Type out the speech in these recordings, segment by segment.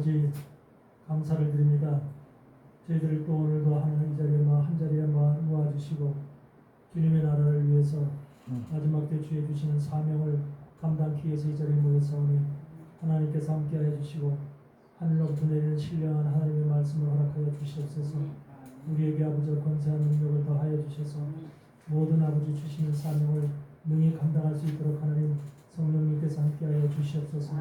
아버지 감사를 드립니다. 저희들을 또 오늘도 하나님 이 자리에 한 자리에 모아주시고 주님의 나라를 위해서 마지막 때 주에 주시는 사명을 감당하기 위해서 이 자리에 모여서오니 하나님께서 함께하여 주시고 하늘로부터 내리는 신령한 하나님의 말씀을 허락하여 주시옵소서. 우리에게 아버지와 권세한 능력을 더하여 주셔서 모든 아버지 주시는 사명을 능히 감당할 수 있도록 하나님 성령님께서 함께하여 주시옵소서.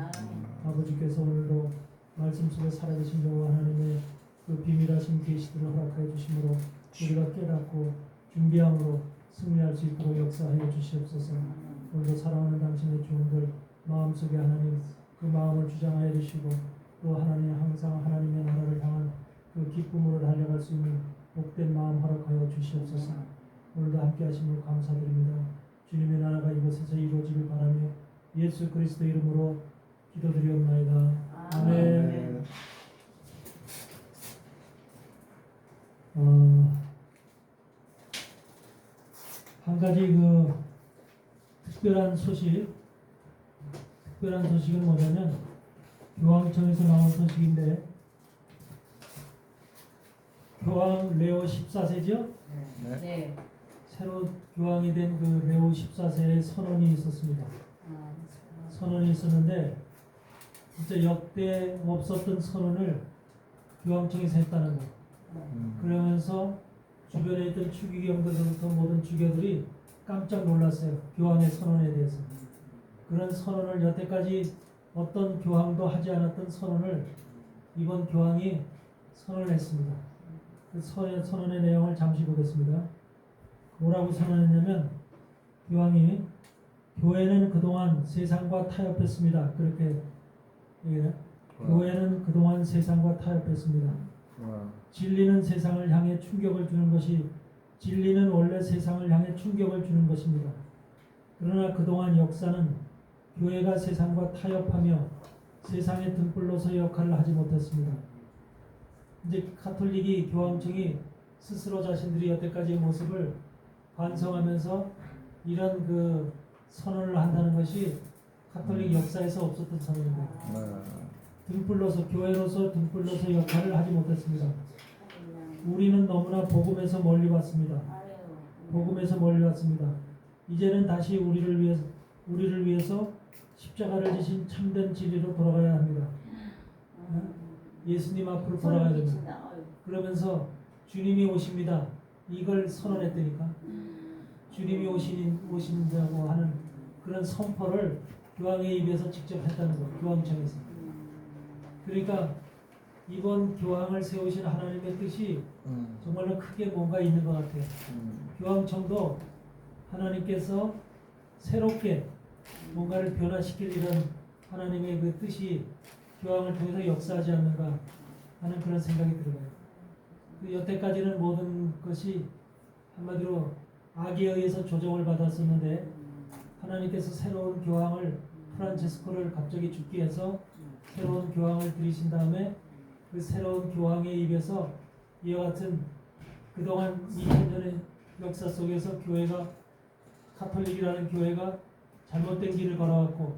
아버지께서 오늘도 말씀 속에 살아계신 여호와 하나님의 그 비밀하신 계시들을 허락하여 주심으로 우리가 깨닫고 준비함으로 승리할 수 있도록 역사하여 주시옵소서. 오늘도 사랑하는 당신의 종들 마음속에 하나님 그 마음을 주장하여 주시고 또 하나님 항상 하나님의 나라를 향한 그 기쁨으로 달려갈 수 있는 복된 마음 허락하여 주시옵소서. 오늘도 함께 하심을 감사드립니다. 주님의 나라가 이곳에서 이루어지길 바라며 예수 그리스도 이름으로 기도드리옵나이다. 아멘. 한 가지 그 특별한 소식은 뭐냐면 교황청에서 나온 소식인데 교황 레오 14세죠? 네. 새로 교황이 된 그 레오 14세의 선언이 있었습니다. 선언이 있었는데 진짜 역대 없었던 선언을 교황청에서 했다는 거. 그러면서 주변에 있던 추기경들부터 모든 주교들이 깜짝 놀랐어요. 교황의 선언에 대해서. 그런 선언을 여태까지 어떤 교황도 하지 않았던 선언을 이번 교황이 선언을 했습니다. 그 선언의 내용을 잠시 보겠습니다. 뭐라고 선언했냐면 교황이 교회는 그동안 세상과 타협했습니다. 그렇게 얘기해요. 교회는 그동안 세상과 타협했습니다. 진리는 세상을 향해 충격을 주는 것이 진리는 원래 세상을 향해 충격을 주는 것입니다. 그러나 그동안 역사는 교회가 세상과 타협하며 세상의 등불로서의 역할을 하지 못했습니다. 이제 가톨릭이 교황청이 스스로 자신들이 여태까지의 모습을 반성하면서 이런 그 선언을 한다는 것이 가톨릭 역사에서 없었던 선언입니다. 등불로서 교회로서 등불로서 역할을 하지 못했습니다. 우리는 너무나 복음에서 멀리 왔습니다. 복음에서 멀리 왔습니다. 이제는 다시 우리를 위해서 십자가를 지신 참된 진리로 돌아가야 합니다. 예수님 앞으로 돌아가야 됩니다. 그러면서 주님이 오십니다. 이걸 선언했다니까. 주님이 오신다고 하는 그런 선포를 교황의 입에서 직접 했다는 거예요. 교황청에서. 그러니까 이번 교황을 세우신 하나님의 뜻이 정말로 크게 뭔가 있는 것 같아요. 교황청도 하나님께서 새롭게 뭔가를 변화시킬 이런 하나님의 그 뜻이 교황을 통해서 역사하지 않는가 하는 그런 생각이 들어요. 그 여태까지는 모든 것이 한마디로 악에 의해서 조정을 받았었는데 하나님께서 새로운 교황을 프란체스코를 갑자기 죽게 해서 새로운 교황을 들이신 다음에 그 새로운 교황의 입에서 이와 같은 그동안 2000년의 역사 속에서 교회가 가톨릭이라는 교회가 잘못된 길을 걸어왔고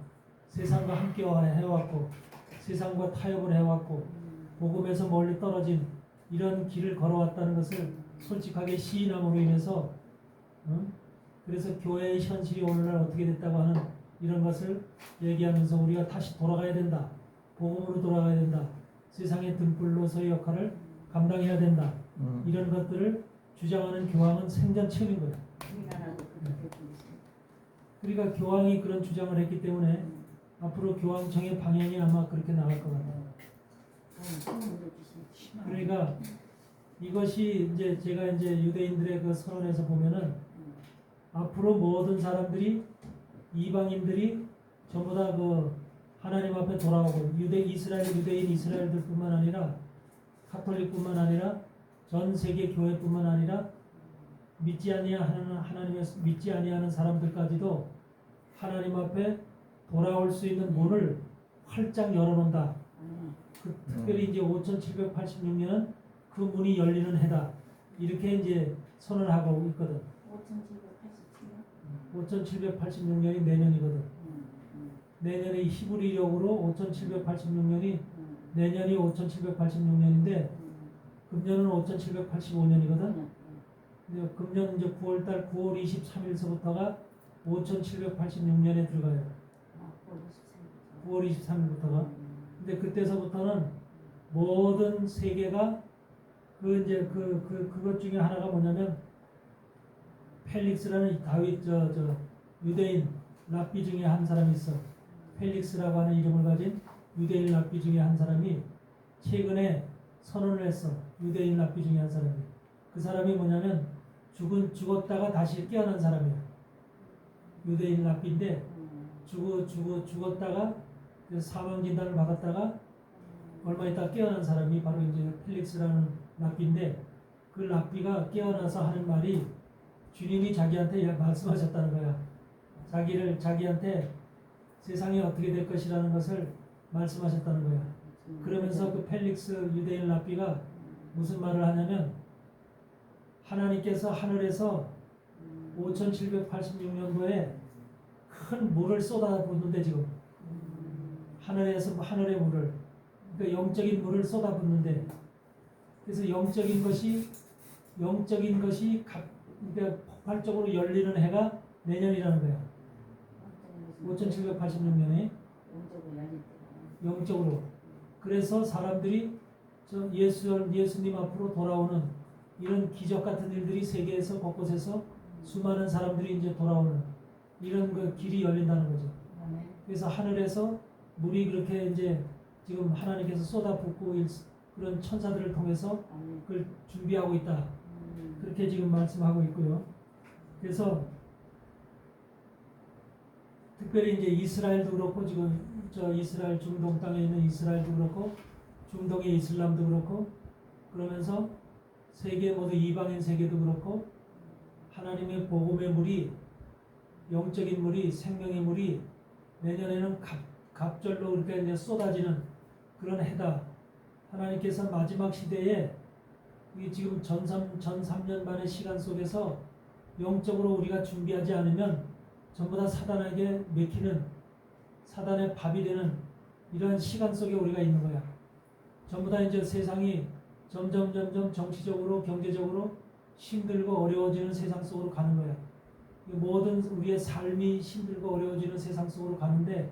세상과 함께 해왔고 세상과 타협을 해왔고 복음에서 멀리 떨어진 이런 길을 걸어왔다는 것을 솔직하게 시인함으로 인해서 그래서 교회의 현실이 오늘날 어떻게 됐다고 하는 이런 것을 얘기하면서 우리가 다시 돌아가야 된다. 복음으로 돌아가야 된다. 세상의 등불로서의 역할을 감당해야 된다. 이런 것들을 주장하는 교황은 생전처음인 거예요. 그러니까 교황이 그런 주장을 했기 때문에 앞으로 교황청의 방향이 아마 그렇게 나갈 것 같아요. 그러니까 이것이 이제 제가 이제 유대인들의 그 선언에서 보면은 앞으로 모든 사람들이 이방인들이 전부 다 그 하나님 앞에 돌아오고 유대인 이스라엘들뿐만 아니라 가톨릭뿐만 아니라 전 세계 교회뿐만 아니라 믿지 아니하는 사람들까지도 하나님 앞에 돌아올 수 있는 문을 활짝 열어놓는다. 특별히 이제 5786년은 그 문이 열리는 해다. 이렇게 이제 선언을 하고 있거든. 5786년이 내년이거든. 내년에 히브리력으로 5786년이 내년이 5786년인데 금년은 5785년이거든. 금년 이제 9월달 9월 23일서부터가 5786년에 들어가요. 9월 23일부터가. 근데 그때서부터는 모든 세계가 그것 중에 하나가 뭐냐면 펠릭스라는 다윗 유대인 랍비 중에 한 사람이 있어. 펠릭스라고 하는 이름을 가진 유대인 랍비 중에 한 사람이 최근에 선언을 했어. 유대인 랍비 중에 한 사람이. 그 사람이 뭐냐면 죽었다가 다시 깨어난 사람이야. 유대인 랍비인데 죽었다가 사망 진단을 받았다가 얼마 있다 깨어난 사람이 바로 이제 펠릭스라는 랍비인데 그 랍비가 깨어나서 하는 말이 주님이 자기한테 말씀하셨다는 거야. 자기한테 세상이 어떻게 될 것이라는 것을 말씀하셨다는 거야. 그러면서 그 펠릭스 유대인 랍비가 무슨 말을 하냐면 하나님께서 하늘에서 5786년도에 큰 물을 쏟아붓는데 지금 하늘의 물을 그러니까 영적인 물을 쏟아붓는데 그래서 영적인 것이 그러니까 폭발적으로 열리는 해가 내년이라는 거야. 5786년에 영적으로. 그래서 사람들이 예수님 앞으로 돌아오는 이런 기적 같은 일들이 세계에서 곳곳에서 수많은 사람들이 이제 돌아오는 이런 그 길이 열린다는 거죠. 그래서 하늘에서 물이 그렇게 이제 지금 하나님께서 쏟아붓고 그런 천사들을 통해서 그걸 준비하고 있다. 그렇게 지금 말씀하고 있고요. 그래서 특별히 이제 이스라엘도 그렇고 지금 이스라엘 중동 땅에 있는 이스라엘도 그렇고 중동의 이슬람도 그렇고 그러면서 세계 모두 이방인 세계도 그렇고 하나님의 복음의 물이 영적인 물이 생명의 물이 내년에는 갑절로 그렇게 이제 쏟아지는 그런 해다. 하나님께서 마지막 시대에 지금 전 3년 만의 시간 속에서 영적으로 우리가 준비하지 않으면 전부 다 사단에게 맥히는 사단의 밥이 되는 이러한 시간 속에 우리가 있는 거야. 전부 다 이제 세상이 점점 정치적으로 경제적으로 힘들고 어려워지는 세상 속으로 가는 거야. 모든 우리의 삶이 힘들고 어려워지는 세상 속으로 가는데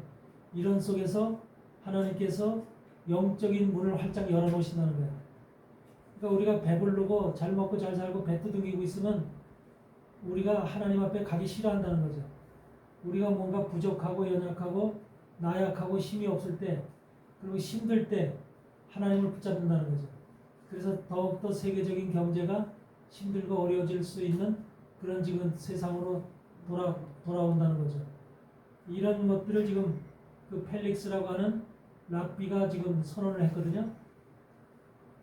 이런 속에서 하나님께서 영적인 문을 활짝 열어놓으신다는 거야. 그러니까 우리가 배부르고 잘 먹고 잘 살고 배 두둥기고 있으면 우리가 하나님 앞에 가기 싫어한다는 거죠. 우리가 뭔가 부족하고 연약하고 나약하고 힘이 없을 때 그리고 힘들 때 하나님을 붙잡는다는 거죠. 그래서 더욱더 세계적인 경제가 힘들고 어려워질 수 있는 그런 지금 세상으로 돌아온다는 거죠. 이런 것들을 지금 그 펠릭스라고 하는 랍비가 지금 선언을 했거든요.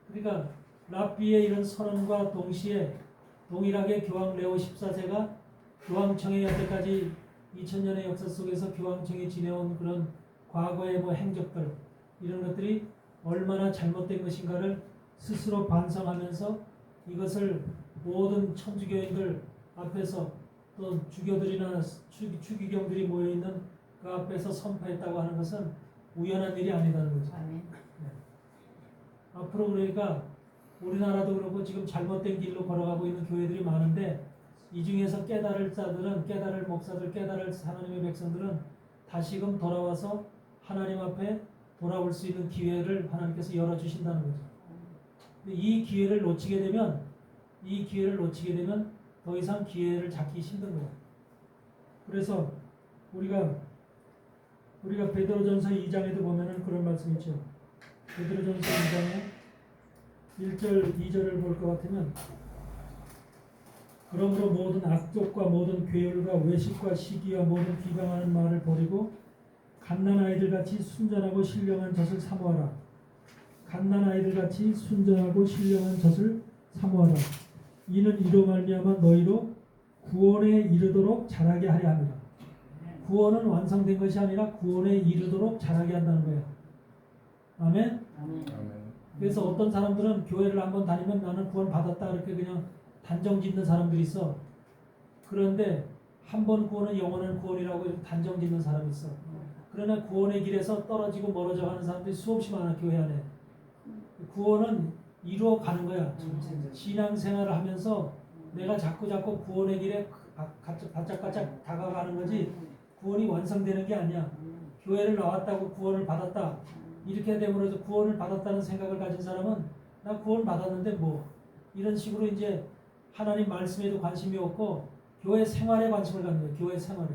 그러니까 랍비의 이런 선언과 동시에 동일하게 교황 레오 14세가 교황청의 여태까지 2000년의 역사 속에서 교황청이 지내온 그런 과거의 행적들 이런 것들이 얼마나 잘못된 것인가를 스스로 반성하면서 이것을 모든 천주교인들 앞에서 또 주교들이나 추기경들이 모여있는 그 앞에서 선포했다고 하는 것은 우연한 일이 아니라는 거죠. 네. 앞으로 그러니까 우리나라도 그렇고 지금 잘못된 길로 걸어가고 있는 교회들이 많은데 이 중에서 깨달을 자들은 깨달을 목사들 깨달을 하나님의 백성들은 다시금 돌아와서 하나님 앞에 돌아올 수 있는 기회를 하나님께서 열어주신다는 거죠. 이 기회를 놓치게 되면 더 이상 기회를 잡기 힘든 거예요. 그래서 우리가 베드로전서 2장에도 보면은 그런 말씀이 있죠. 베드로전서 2장에 1절, 2절을 볼 것 같으면 그러므로 모든 악독과 모든 괴율과 외식과 시기와 모든 비방하는 말을 버리고 갓난아이들같이 순전하고 신령한 젖을 사모하라. 갓난아이들같이 순전하고 신령한 젖을 사모하라. 이는 이로 말미암아 너희로 구원에 이르도록 자라게 하려 합니다. 구원은 완성된 것이 아니라 구원에 이르도록 자라게 한다는 거예요. 아멘? 그래서 어떤 사람들은 교회를 한번 다니면 나는 구원 받았다 이렇게 그냥 단정 짓는 사람들이 있어. 그런데 한 번 구원은 영원한 구원이라고 단정 짓는 사람이 있어. 그러나 구원의 길에서 떨어지고 멀어져 가는 사람들이 수없이 많아. 교회 안에. 구원은 이루어 가는 거야. 신앙생활을 하면서 내가 자꾸 구원의 길에 바짝바짝 다가가는 거지 구원이 완성되는 게 아니야. 교회를 나왔다고 구원을 받았다. 이렇게 됨으로써 구원을 받았다는 생각을 가진 사람은 나 구원 받았는데 뭐 이런 식으로 이제 하나님 말씀에도 관심이 없고 교회 생활에 관심을 갖는 거예요. 교회 생활에.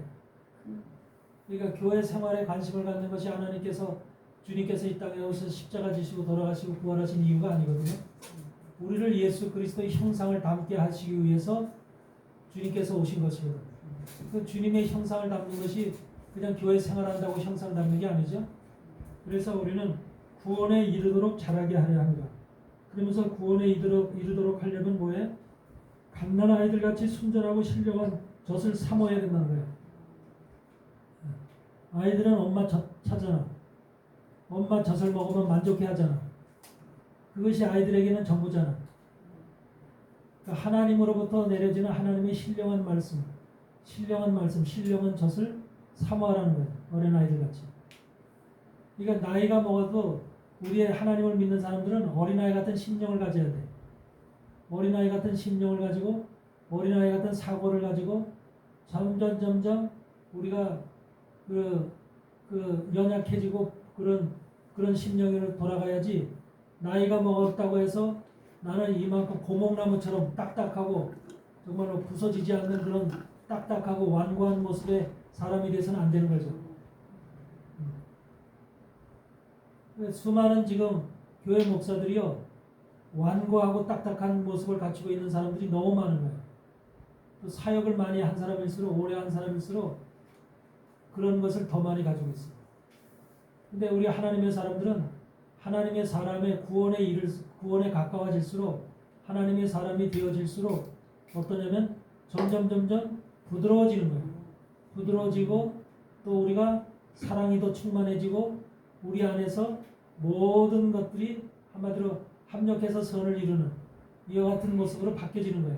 그러니까 교회 생활에 관심을 갖는 것이 하나님께서 주님께서 이 땅에 오셔서 십자가 지시고 돌아가시고 부활하신 이유가 아니거든요. 우리를 예수 그리스도의 형상을 담게 하시기 위해서 주님께서 오신 것이거든요. 그 주님의 형상을 담는 것이 그냥 교회 생활한다고 형상 담는 게 아니죠. 그래서 우리는 구원에 이르도록 자라게 하려 합니다. 그러면서 구원에 이르도록 하려면 뭐해? 갓난 아이들 같이 순전하고 신령한 젖을 삼어야 된다는 거예요. 아이들은 엄마 젖 찾잖아. 엄마 젖을 먹으면 만족해 하잖아. 그것이 아이들에게는 전부잖아. 그러니까 하나님으로부터 내려지는 하나님의 신령한 말씀, 신령한 젖을 사모하라는 거예요. 어린아이들 같이. 그러니까 나이가 먹어도 우리의 하나님을 믿는 사람들은 어린아이 같은 심령을 가져야 돼. 어린아이 같은 심령을 가지고 어린아이 같은 사고를 가지고 점점 우리가 그 연약해지고 그런 심령으로 돌아가야지. 나이가 먹었다고 해서 나는 이만큼 고목나무처럼 딱딱하고 정말로 부서지지 않는 그런 딱딱하고 완고한 모습의 사람이 돼서는 안 되는 거죠. 수많은 지금 교회 목사들이요 완고하고 딱딱한 모습을 갖추고 있는 사람들이 너무 많은 거예요. 또 사역을 많이 한 사람일수록 오래 한 사람일수록 그런 것을 더 많이 가지고 있어요. 근데 우리 하나님의 사람들은 하나님의 사람의 구원에 가까워질수록 하나님의 사람이 되어질수록 어떠냐면 점점 부드러워지는 거예요. 부드러워지고 또 우리가 사랑이 더 충만해지고 우리 안에서 모든 것들이 한마디로 합력해서 선을 이루는 이와 같은 모습으로 바뀌어지는 거예요.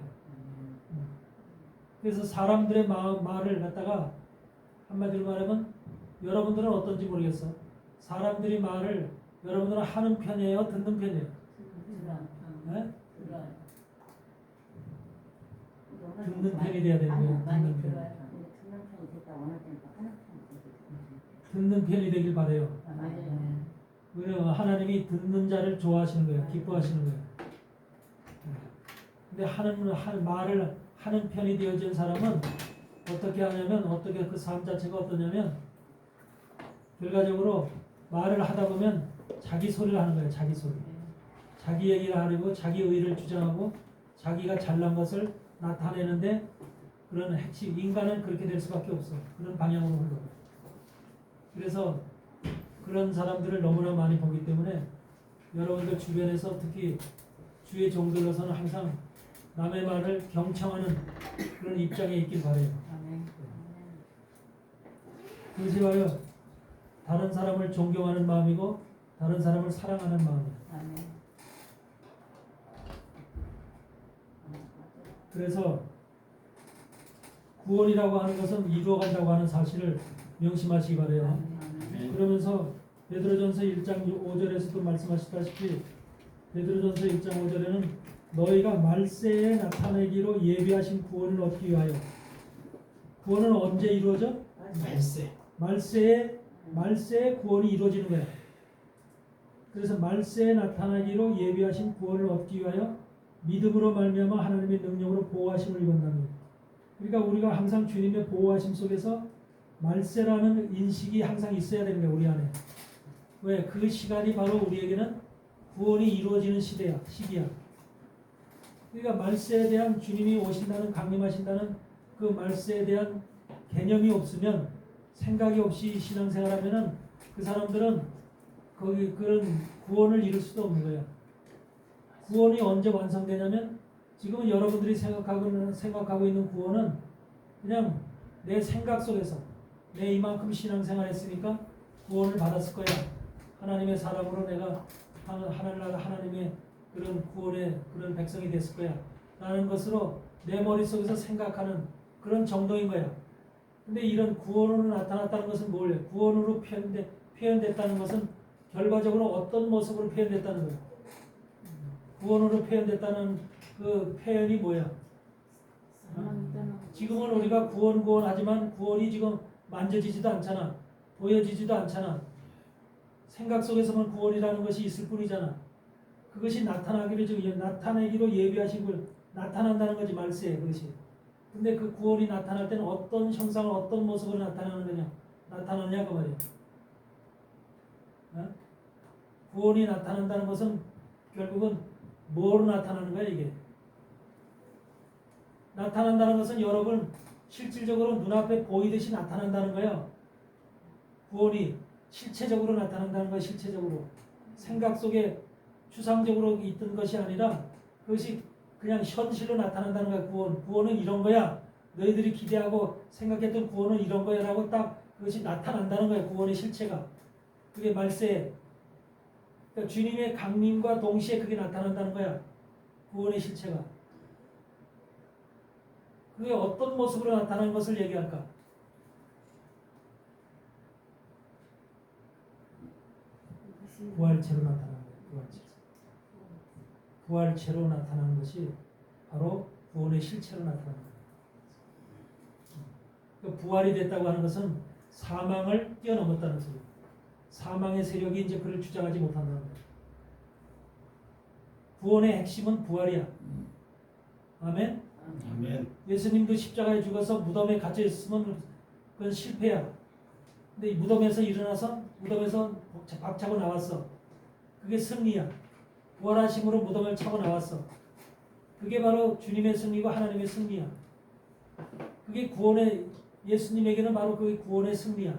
그래서 사람들의 말을 갖다가 한마디로 말하면 여러분들은 어떤지 모르겠어. 사람들이 말을 여러분들은 하는 편이에요? 듣는 편이에요? 네? 듣는 편이 돼야 되는 거예요. 듣는 편이 되길 바래요. 왜냐면 하나님이 듣는 자를 좋아하시는 거예요. 기뻐하시는 거예요. 근데 말을 하는 편이 되어진 사람은 어떻게 하냐면 어떻게 그 삶 자체가 어떠냐면 결과적으로 말을 하다 보면 자기 소리를 하는 거예요. 자기 소리. 자기 얘기를 하려고 자기 의를 주장하고 자기가 잘난 것을 나타내는데 그런 핵심 인간은 그렇게 될 수밖에 없어. 그런 방향으로 흘러. 그래서 그런 사람들을 너무나 많이 보기 때문에 여러분들 주변에서 특히 주의 종들로서는 항상 남의 말을 경청하는 그런 입장에 있길 바래요. 그것이 바로 다른 사람을 존경하는 마음이고 다른 사람을 사랑하는 마음이에요. 그래서 구원이라고 하는 것은 이루어간다고 하는 사실을 명심하시기 바래요. 그러면서 베드로전서 1장 5절에서도 말씀하셨다시피 베드로전서 1장 5절에는 너희가 말세에 나타내기로 예비하신 구원을 얻기 위하여. 구원은 언제 이루어져? 말세에 구원이 이루어지는 거야. 그래서 말세에 나타나기로 예비하신 구원을 얻기 위하여 믿음으로 말미암아 하나님의 능력으로 보호하심을 입었나니. 그러니까 우리가 항상 주님의 보호하심 속에서 말세라는 인식이 항상 있어야 되는 거예요. 우리 안에. 왜? 그 시간이 바로 우리에게는 구원이 이루어지는 시기야. 그러니까 말세에 대한 주님이 오신다는 강림하신다는 그 말세에 대한 개념이 없으면 생각이 없이 신앙생활하면은 그 사람들은 거기 그런 구원을 이룰 수도 없는 거예요. 구원이 언제 완성되냐면 지금은 여러분들이 생각하고 있는 구원은 그냥 내 생각 속에서 내 이만큼 신앙생활했으니까 구원을 받았을 거야. 하나님의 사람으로 내가 하나님의 그런 구원의 그런 백성이 됐을 거야. 라는 것으로 내 머릿속에서 생각하는 그런 정도인 거야. 근데 이런 구원으로 나타났다는 것은 뭐예요? 구원으로 표현됐다는 것은 결과적으로 어떤 모습으로 표현됐다는 거예요? 구원으로 표현됐다는 그 표현이 뭐야? 지금은 우리가 구원하지만 구원이 지금 만져지지도 않잖아. 보여지지도 않잖아. 생각 속에서만 구원이라는 것이 있을 뿐이잖아. 그것이 나타내기로 예비하신 걸 나타난다는 거지, 말세에 그것이. 근데 그 구원이 나타날 때는 어떤 형상을 어떤 모습으로 나타나느냐 그 말이야. 어? 구원이 나타난다는 것은 결국은 뭐로 나타나는 거야 이게? 나타난다는 것은 여러분 실질적으로 눈앞에 보이듯이 나타난다는 거예요. 구원이 실체적으로 나타난다는 거야. 실체적으로. 생각 속에 추상적으로 있던 것이 아니라 그것이 그냥 현실로 나타난다는 거야. 구원은 이런 거야. 너희들이 기대하고 생각했던 구원은 이런 거야 라고 딱 그것이 나타난다는 거야. 구원의 실체가. 그게 말세. 그러니까 주님의 강림과 동시에 그게 나타난다는 거야. 구원의 실체가. 그게 어떤 모습으로 나타나는 것을 얘기할까? 부활체로 나타나는 거예요. 부활체로 나타나는 것이 바로 구원의 실체로 나타나는 거예요. 그 부활이 됐다고 하는 것은 사망을 뛰어넘었다는 소리예요. 사망의 세력이 이제 그를 주장하지 못한다는 거예요. 구원의 핵심은 부활이야. 아멘? 아멘. 예수님도 십자가에 죽어서 무덤에 갇혀 있으면 그건 실패야. 근데 이 무덤에서 일어나서 무덤에서 박차고 나왔어. 그게 승리야. 부활하심으로 무덤을 차고 나왔어. 그게 바로 주님의 승리고 하나님의 승리야. 그게 예수님에게는 바로 그게 구원의 승리야.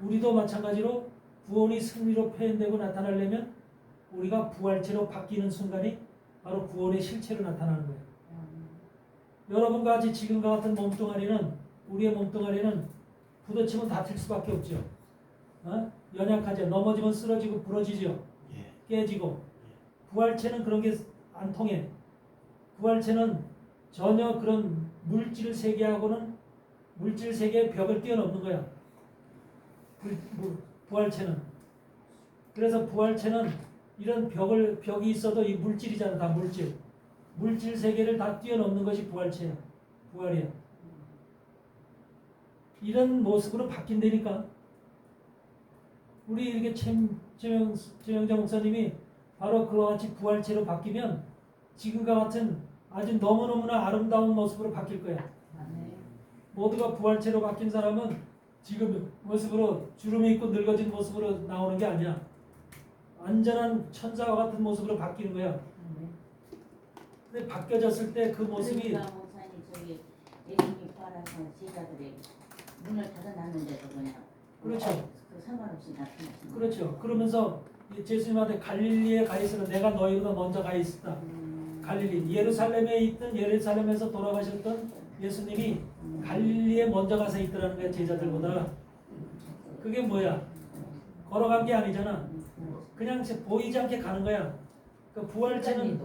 우리도 마찬가지로 구원이 승리로 표현되고 나타나려면 우리가 부활체로 바뀌는 순간이 바로 구원의 실체로 나타나는 거예요. 여러분과 같이 지금과 같은 우리의 몸뚱아리는 부딪히면 다칠 수밖에 없죠. 연약하죠. 넘어지면 쓰러지고 부러지죠. 깨지고. 부활체는 그런 게 안 통해. 부활체는 전혀 그런 물질 세계의 벽을 뛰어넘는 거야. 부활체는. 그래서 부활체는 이런 벽이 있어도 이 물질이잖아. 다 물질. 물질 세계를 다 뛰어넘는 것이 부활체야. 부활이야. 이런 모습으로 바뀐다니까. 우리 이렇게 최영자 목사님이 바로 그와 같이 부활체로 바뀌면 지금과 같은 아주 너무너무나 아름다운 모습으로 바뀔 거야. 모두가 부활체로 바뀐 사람은 지금 모습으로 주름이 있고 늙어진 모습으로 나오는 게 아니야. 완전한 천사와 같은 모습으로 바뀌는 거야. 근데 바뀌어졌을 때 그 모습이 그러니까 목사님 저기 예수님 부활하신 제자들이 문을 닫아놨는데도 그냥 그렇죠. 그 상관없이 나타나신 그렇죠. 그러면서 예수님한테 갈릴리에 가 있으라 내가 너희보다 먼저 가 있었다. 갈릴리 예루살렘에서 돌아가셨던 예수님이 갈릴리에 먼저 가서 있더라는 거야. 제자들보다. 그게 뭐야? 걸어간 게 아니잖아. 그냥 보이지 않게 가는 거야. 그 부활체는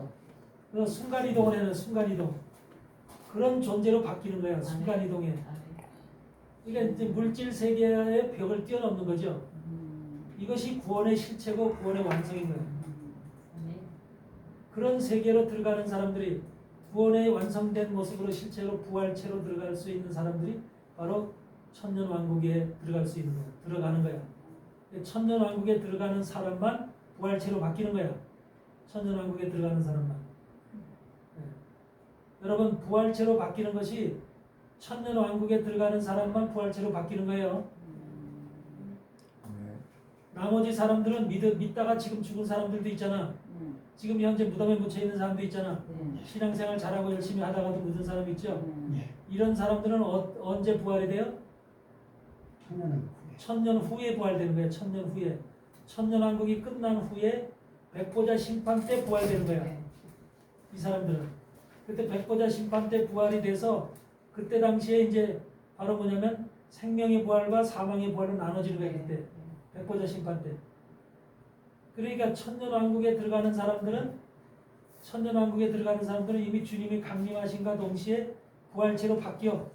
순간이동을 해는 순간이동. 그런 존재로 바뀌는 거야. 순간이동에. 그러니까 이제 물질 세계의 벽을 뛰어넘는 거죠. 이것이 구원의 실체고 구원의 완성인 거예요. 그런 세계로 들어가는 사람들이 구원의 완성된 모습으로 실체로 부활체로 들어갈 수 있는 사람들이 바로 천년왕국에 들어갈 수 있는 거예요. 들어가는 거야. 천년왕국에 들어가는 사람만 부활체로 바뀌는 거야. 천년왕국에 들어가는 사람만. 여러분 부활체로 바뀌는 것이 천년왕국에 들어가는 사람만 부활체로 바뀌는 거예요. 나머지 사람들은 믿다가 지금 죽은 사람들도 있잖아. 지금 현재 무덤에 묻혀있는 사람도 있잖아. 신앙생활 잘하고 열심히 하다가도 묻은 사람 있죠. 이런 사람들은 언제 부활이 돼요? 천년 후에 부활되는 거예요. 천년 후에. 천년왕국이 끝난 후에 백보자 심판 때 부활되는 거야. 이 사람들은. 그때 백보자 심판 때 부활이 돼서 그때 당시에 이제 바로 뭐냐면 생명의 부활과 사망의 부활로 나눠지는 거야. 그때. 백보자 심판 때. 그러니까 천년왕국에 들어가는 사람들은 이미 주님이 강림하신과 동시에 부활체로 바뀌어.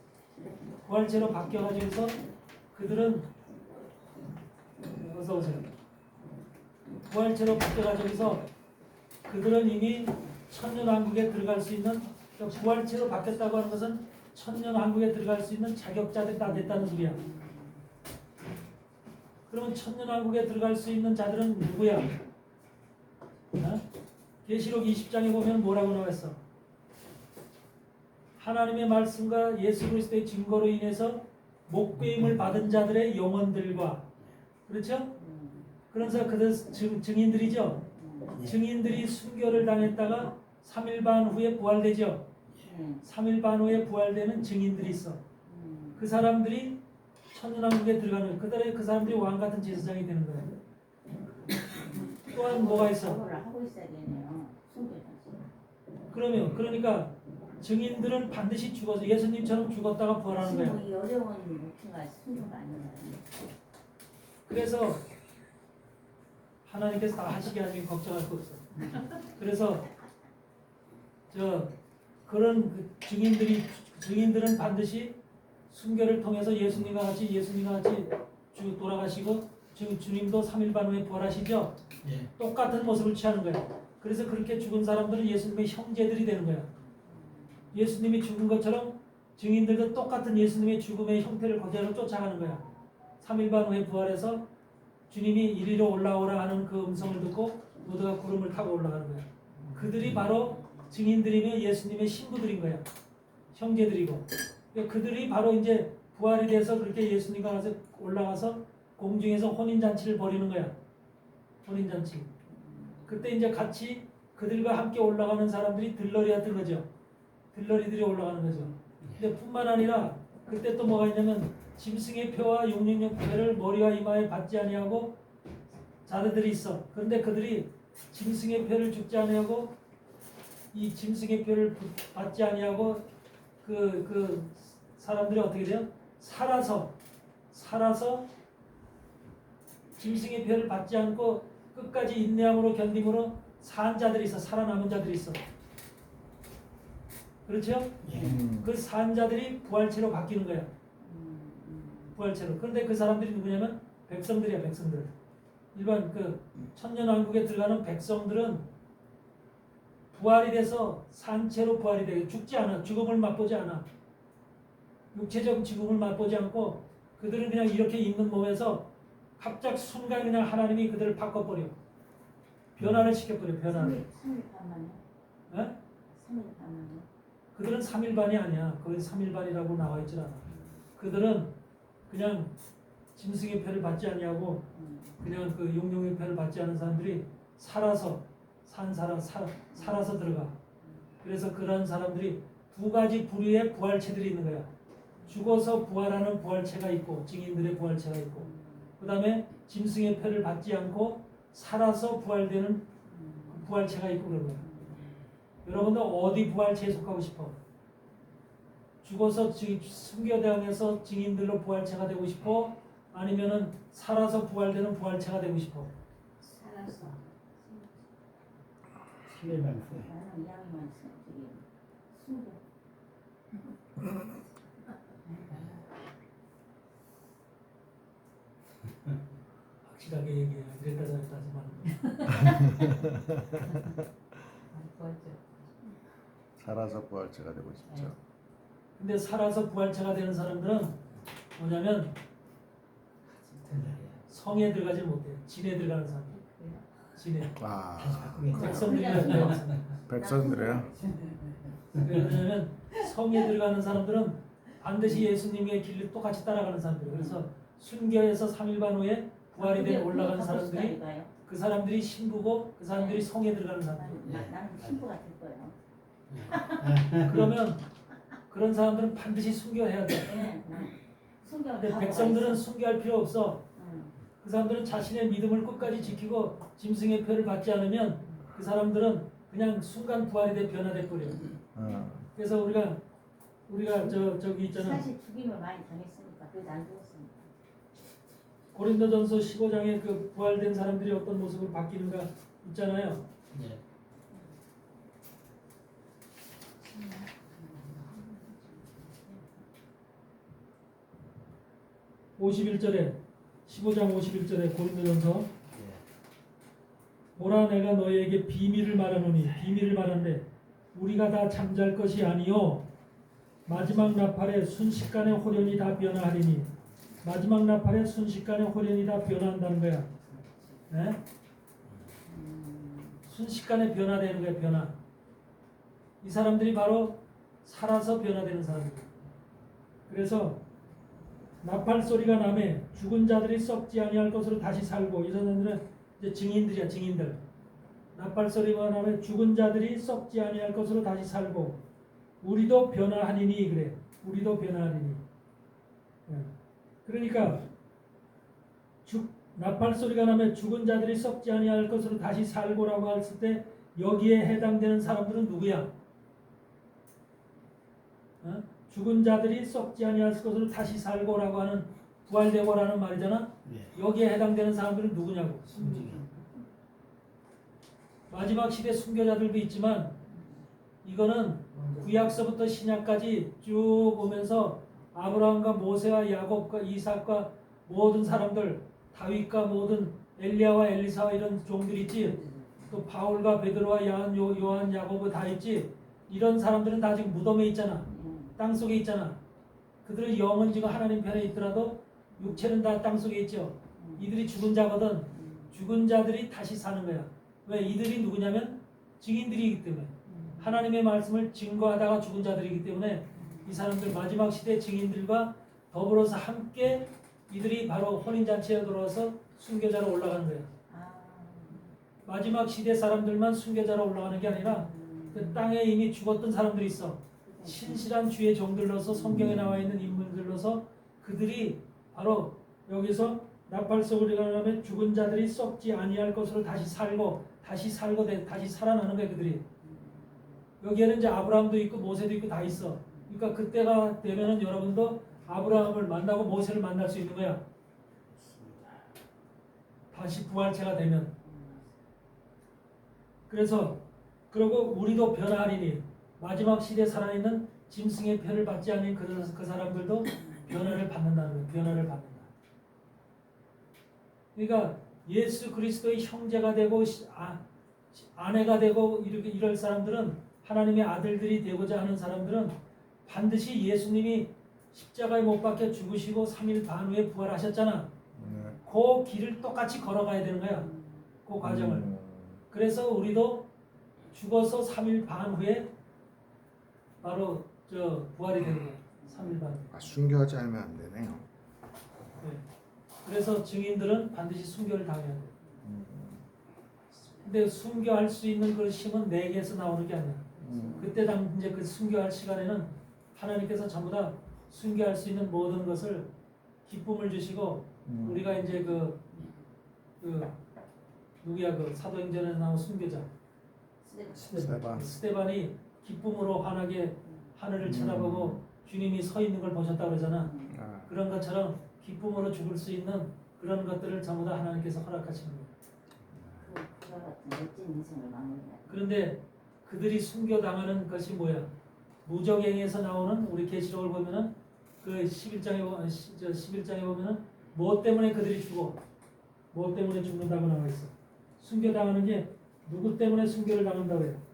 부활체로 바뀌어가지고서 그들은 어서 오세요. 부활체로 바뀌어가지고서 그들은 이미 천년왕국에 들어갈 수 있는 그러니까 부활체로 바뀌었다고 하는 것은 천년왕국에 들어갈 수 있는 자격자들이 다 됐다는 소리야. 그러면 천년왕국에 들어갈 수 있는 자들은 누구야? 어? 계시록 20장에 보면 뭐라고 나와 있어? 하나님의 말씀과 예수 그리스도의 증거로 인해서 목배임을 받은 자들의 영혼들과 그렇죠? 그래서 그들 증인들이죠. 증인들이 순교를 당했다가 3일 반 후에 부활되죠. 3일 반 후에 부활되는 증인들이 있어. 그 사람들이 천년왕국에 들어가는 그 사람들이 왕 같은 제사장이 되는 거예요. 또한 뭐가 있어? 그거를 하고 있어야겠네요. 순교를. 그러니까 증인들은 반드시 죽어서 예수님처럼 죽었다가 부활하는 거예요. 이 어려운 목표가 순교가 아닌가요? 그래서 하나님께서 다 하시게 하시니 걱정할 거 없어. 그래서 그런 증인들은 반드시 순교를 통해서 예수님과 같이 돌아가시고 주님도 3일 반 후에 부활하시죠. 예. 똑같은 모습을 취하는 거예요. 그래서 그렇게 죽은 사람들은 예수님의 형제들이 되는 거예요. 예수님이 죽은 것처럼 증인들도 똑같은 예수님의 죽음의 형태를 그대로 쫓아가는 거야. 3일 반 후에 부활해서 주님이 이리로 올라오라 하는 그 음성을 듣고 모두가 구름을 타고 올라가는 거야. 그들이 바로 증인들이며 예수님의 신부들인 거야. 형제들이고. 그들이 바로 이제 부활이 돼서 그렇게 예수님과 같이 올라가서 공중에서 혼인잔치를 벌이는 거야. 혼인잔치. 그때 이제 같이 그들과 함께 올라가는 사람들이 들러리였던 거죠. 들러리들이 올라가는 거죠. 근데 뿐만 아니라 그때 또 뭐가 있냐면 짐승의 표와 용육의 표를 머리와 이마에 받지 아니하고 자들이 있어. 그런데 그들이 짐승의 표를 죽지 아니하고 이 짐승의 표를 받지 아니하고 그 사람들이 어떻게 돼요? 살아서 짐승의 표를 받지 않고 끝까지 인내함으로 견딤으로 산 자들이 있어. 살아남은 자들이 있어. 그렇죠? 그 산 자들이 부활체로 바뀌는 거야. 부활체로. 그런데 그 사람들이 누구냐면 백성들이야. 백성들. 일반 그 천년왕국에 들어가는 백성들은 부활이 돼서 산채로 부활이 돼. 죽지 않아. 죽음을 맛보지 않아. 육체적 죽음을 맛보지 않고 그들은 그냥 이렇게 있는 몸에서 갑작 순간 그냥 하나님이 그들을 바꿔버려. 변화를 시켜버려. 변화를. 3일 반만요? 예? 3일 반만요? 그들은 3일반이 아니야. 거기 3일반이라고 나와 있질 않아. 그들은 그냥 짐승의 표를 받지 아니하고 그냥 그 용용의 표를 받지 않은 사람들이 살아서 들어가. 그래서 그런 사람들이 두 가지 부류의 부활체들이 있는 거야. 죽어서 부활하는 부활체가 있고 증인들의 부활체가 있고 그 다음에 짐승의 표를 받지 않고 살아서 부활되는 부활체가 있고 그런 거야. 여러분들 어디 부활체에 속하고 싶어? 죽어서 순교당해서 증인들로 부활체가 되고 싶어? 아니면은 살아서 부활되는 부활체가 되고 싶어? 살아서. 3일 반 후에. 나는 이야기만 저기 순교. 확실하게 얘기해. 그랬다 저랬다 하지 말고. 살아서 부활체가 되고 싶죠. 근데 살아서 부활체가 되는 사람들은 뭐냐면 성에 들어가지 못해. 진에 들어가는 사람들. 진에. 아, 백성들이라고 백성들이요? 왜냐하면 성에 들어가는 사람들은 반드시 예수님의 길을 똑같이 따라가는 사람들. 그래서 순교해서 3일 반 후에 부활이 돼 올라간 사람들이 그 사람들이 신부고 그 사람들이 성에 들어가는 사람들. 나는 신부가 될 거예요. 그러면 그런 사람들은 반드시 순교해야 돼. 네, 근데 백성들은 순교할 필요 없어. 그 사람들은 자신의 믿음을 끝까지 지키고 짐승의 표를 받지 않으면 그 사람들은 그냥 순간 부활이 돼 변화돼 버려. 그래서 우리가 저기 있잖아. 사실 죽임을 많이 당했으니까 그래도 안 죽었으니까. 고린도전서 15장에 그 부활된 사람들이 어떤 모습으로 바뀌는가 있잖아요. 예. 51절에 15장 51절에 고린도전서 보라 내가 너희에게 비밀을 말하노니 비밀을 말하는데 우리가 다 잠잘 것이 아니요 마지막 나팔에 순식간에 호련히 다 변화하리니 마지막 나팔에 순식간에 호련히 다 변화한다는 거야. 네? 순식간에 변화되는 거야. 변화. 이 사람들이 바로 살아서 변화되는 사람들. 그래서 나팔 소리가 나매 죽은 자들이 썩지 아니할 것으로 다시 살고 이 사람들은 이제 증인들이야. 증인들. 나팔 소리가 나매 죽은 자들이 썩지 아니할 것으로 다시 살고 우리도 변화하리니 그래. 우리도 변화하리니. 그러니까 나팔 소리가 나면 죽은 자들이 썩지 아니할 것으로 다시 살고라고 했을 때 여기에 해당되는 사람들은 누구야? 죽은 자들이 썩지 아니할 것으로 다시 살고라고 하는 부활되고라는 말이잖아. 여기에 해당되는 사람들은 누구냐고. 마지막 시대 순교자들도 있지만 이거는 구약서부터 신약까지 쭉 오면서 아브라함과 모세와 야곱과 이삭과 모든 사람들 다윗과 모든 엘리야와 엘리사와 이런 종들이 있지. 또 바울과 베드로와 요한 야고보 다 있지. 이런 사람들은 다 지금 무덤에 있잖아. 땅속에 있잖아. 그들의 영은 지금 하나님 편에 있더라도 육체는 다 땅속에 있죠. 이들이 죽은 자거든. 죽은 자들이 다시 사는 거야. 왜? 이들이 누구냐면 증인들이기 때문에 하나님의 말씀을 증거하다가 죽은 자들이기 때문에 이 사람들 마지막 시대 증인들과 더불어서 함께 이들이 바로 혼인잔치에 들어와서 순교자로 올라가는 거예요. 마지막 시대 사람들만 순교자로 올라가는 게 아니라 그 땅에 이미 죽었던 사람들이 있어. 신실한 주의 종들로서 성경에 나와 있는 인물들로서 그들이 바로 여기서 나팔 소리가 나면 죽은 자들이 썩지 아니할 것으로 다시 살고 다시 살아나는 거예요. 그들이. 여기에는 이제 아브라함도 있고 모세도 있고 다 있어. 그러니까 그때가 되면은 여러분도 아브라함을 만나고 모세를 만날 수 있는 거야. 다시 부활체가 되면. 그래서 그리고 우리도 변화하리니 마지막 시대에 살아있는 짐승의 표를 받지 않은 그 사람들도 변화를 받는다는 거예요. 변화를 받는다. 그러니까 예수 그리스도의 형제가 되고 아내가 되고 이럴 사람들은 하나님의 아들들이 되고자 하는 사람들은 반드시 예수님이 십자가에 못 박혀 죽으시고 3일 반 후에 부활하셨잖아. 그 길을 똑같이 걸어가야 되는 거야. 그 과정을. 그래서 우리도 죽어서 3일 반 후에 바로 부활이 되는 거야. 3일 반. 순교하지 않으면 안 되네요. 네. 그래서 증인들은 반드시 순교를 당해야 돼. 근데 순교할 수 있는 그 힘은 내게서 나오는 게 아니야. 그때 이제 그 순교할 시간에는 하나님께서 전부 다 순교할 수 있는 모든 것을 기쁨을 주시고 우리가 이제 누구야 그 사도행전에 나온 순교자 스데반이 기쁨으로 환하게 하늘을 쳐다보고 주님이 서 있는 걸 보셨다고 그러잖아. 그런 것처럼 기쁨으로 죽을 수 있는 그런 것들을 전부 다 하나님께서 허락하시는 거예요. 그와 같은 멋진 인생을 마무리해야 돼. 그런데 그들이 순교당하는 것이 뭐야? 무적행에서 나오는 우리 계시록을 보면은 그 11장에 보면은 뭐 때문에 그들이 죽어? 뭐 때문에 죽는다고 나와 있어? 순교당하는 게 누구 때문에 순교를 당한다고 해요?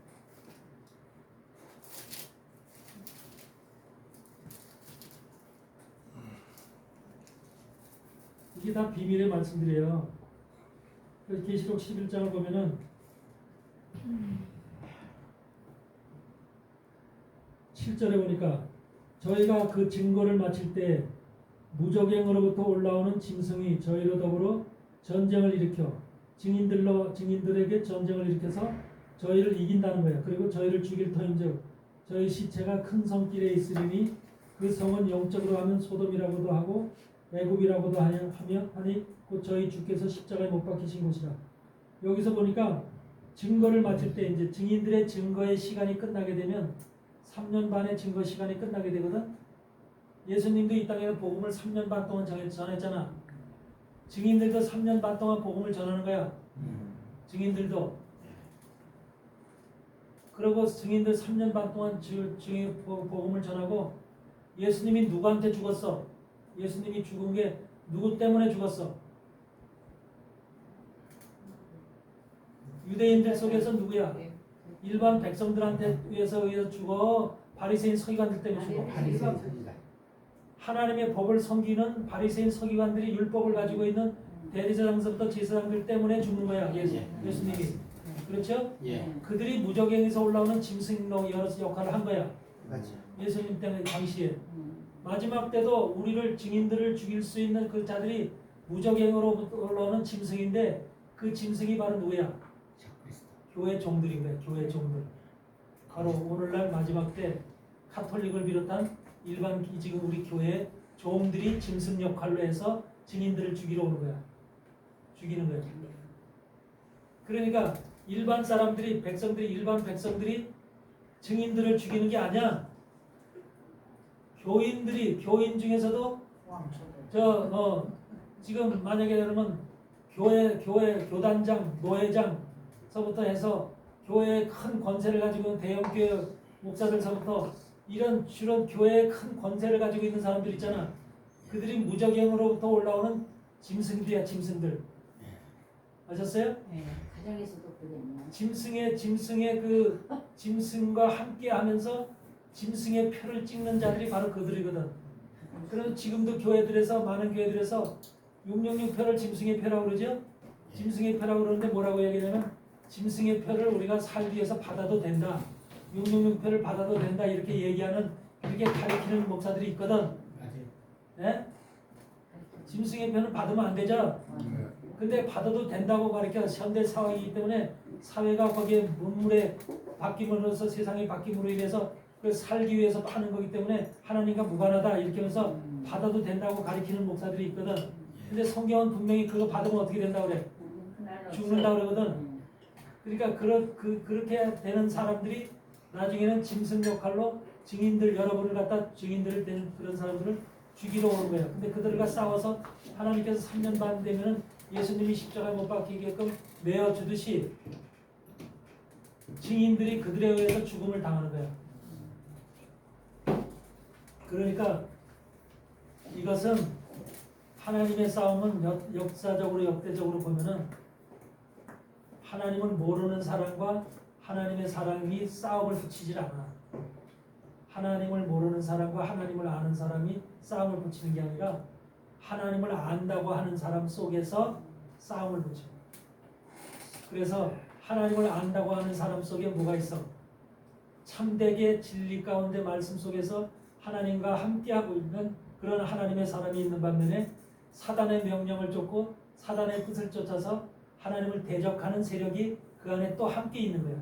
이게 다 비밀의 말씀들이에요. 그래서 계시록 11장을 보면은 7절에 보니까 저희가 그 증거를 마칠 때 무적행으로부터 올라오는 짐승이 저희로 더불어 전쟁을 일으켜 증인들에게 전쟁을 일으켜서 저희를 이긴다는 거예요. 그리고 저희를 죽일 터인즉 저희 시체가 큰 성길에 있으리니 그 성은 영적으로 하면 소돔이라고도 하고 애굽이라고도 하니 곧 저희 주께서 십자가에 못 박히신 곳이라. 여기서 보니까 증거를 마칠 때 이제 증인들의 증거의 시간이 끝나게 되면 3년 반의 증거 시간이 끝나게 되거든. 예수님도 이 땅에서 복음을 3년 반 동안 전했잖아. 증인들도 3년 반 동안 복음을 전하는 거야. 증인들도. 그리고 증인들 3년 반 동안 복음을 전하고 예수님이 누구한테 죽었어? 예수님이 죽은 게 누구 때문에 죽었어? 유대인들 속에서 누구야? 일반 백성들한테 의해서 죽어? 바리새인 서기관들 때문에 죽어? 바리새인 서기관. 하나님의 법을 섬기는 바리새인 서기관들이 율법을 가지고 있는 대제사장서부터 제사장들 때문에 죽는 거야. 예수님이. 그렇죠? 예. 그들이 무적행에서 올라오는 짐승로 여러 역할을 한 거야. 맞죠. 예수님 때문에 당시에. 마지막 때도 우리를 증인들을 죽일 수 있는 그 자들이 무적행으로 올라오는 짐승인데 그 짐승이 바로 누구야? 적그리스도. 교회 종들인 거야. 교회 종들. 바로 오늘날 마지막 때 카톨릭을 비롯한 일반 지금 우리 교회 종들이 짐승 역할로 해서 증인들을 죽이러 오는 거야. 죽이는 거야. 그러니까 일반 사람들이 일반 백성들이 증인들을 죽이는 게 아니야. 교인 중에서도 지금 만약에 그러면 교회 교단장 노회장서부터 해서 교회의 큰 권세를 가지고 있는 대형교회 목사들서부터 이런 주로 교회의 큰 권세를 가지고 있는 사람들 있잖아. 그들이 무적행으로부터 올라오는 짐승들이야. 짐승들. 아셨어요? 가정에서도 그랬냐? 짐승의 그 짐승과 함께 하면서 짐승의 표를 찍는 자들이 바로 그들이거든. 그래서 지금도 교회들에서 많은 교회들에서 666표를 짐승의 표라고 그러죠. 짐승의 표라고 그러는데 뭐라고 얘기하냐면 짐승의 표를 우리가 살기 위해서 받아도 된다. 666표를 받아도 된다. 이렇게 얘기하는 이렇게 가르치는 목사들이 있거든. 맞아요. 네? 짐승의 표는 받으면 안 되죠. 근데 받아도 된다고 가르쳐. 현대 사회이기 때문에 사회가 거기에 문물에 바뀜으로써 세상이 바뀜으로 인해서 그 살기 위해서 하는 거기 때문에 하나님과 무관하다 이렇게 하면서 받아도 된다고 가르치는 목사들이 있거든. 근데 성경은 분명히 그거 받으면 어떻게 된다고 그래? 죽는다고 그러거든. 그러니까 그렇게 되는 사람들이 나중에는 짐승 역할로 증인들 여러분을 갖다 증인들을 되는 그런 사람들을 죽이러 오는 거예요. 근데 그들과 싸워서 하나님께서 3년 반 되면은 예수님이 십자가에 못 박히게끔 내어 주듯이 증인들이 그들에 의해서 죽음을 당하는 거야. 그러니까 이것은 하나님의 싸움은 역사적으로 역대적으로 보면은 하나님을 모르는 사람과 하나님의 사람이 싸움을 붙이질 않아. 하나님을 모르는 사람과 하나님을 아는 사람이 싸움을 붙이는 게 아니라 하나님을 안다고 하는 사람 속에서 싸움을 붙여. 그래서 하나님을 안다고 하는 사람 속에 뭐가 있어? 참되게 진리 가운데 말씀 속에서 하나님과 함께하고 있는 그런 하나님의 사람이 있는 반면에 사단의 명령을 쫓고 사단의 뜻을 쫓아서 하나님을 대적하는 세력이 그 안에 또 함께 있는 거야.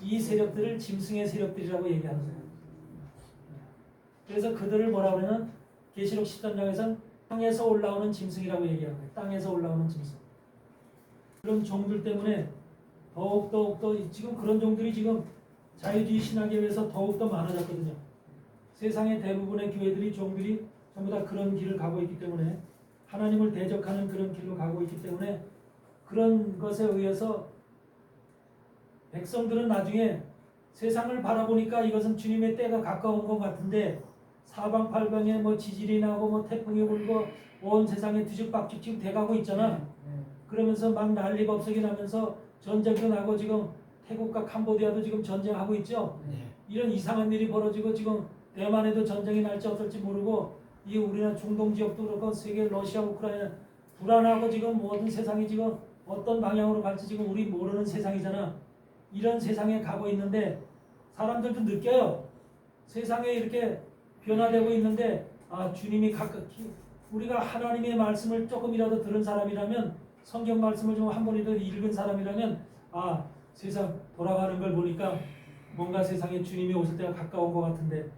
이 세력들을 짐승의 세력들이라고 얘기하는 거야. 그래서 그들을 뭐라고 하면 계시록 13장에서는 땅에서 올라오는 짐승이라고 얘기하는 거예요. 땅에서 올라오는 짐승. 그런 종들 때문에 더욱더 지금 그런 종들이 지금 자유주의 신학에 의해서 더욱더 많아졌거든요. 세상의 대부분의 교회들이 종들이 전부 다 그런 길을 가고 있기 때문에 하나님을 대적하는 그런 길로 가고 있기 때문에 그런 것에 의해서 백성들은 나중에 세상을 바라보니까 이것은 주님의 때가 가까운 것 같은데 사방팔방에 뭐 지진이 나고 뭐 태풍이 불고 온 세상에 뒤죽박죽 지금 돼가고 있잖아. 그러면서 막 난리법석이 나면서 전쟁도 나고 지금 태국과 캄보디아도 지금 전쟁하고 있죠. 이런 이상한 일이 벌어지고 지금 대만에도 전쟁이 날지 어떨지 모르고 이 우리나라 중동 지역도 그렇고 세계 러시아 우크라이나 불안하고 지금 모든 세상이 지금 어떤 방향으로 갈지 지금 우리 모르는 세상이잖아. 이런 세상에 가고 있는데 사람들도 느껴요. 세상에 이렇게 변화되고 있는데 주님이 우리가 하나님의 말씀을 조금이라도 들은 사람이라면 성경 말씀을 좀 한 번이라도 읽은 사람이라면 세상 돌아가는 걸 보니까 뭔가 세상에 주님이 오실 때가 가까운 것 같은데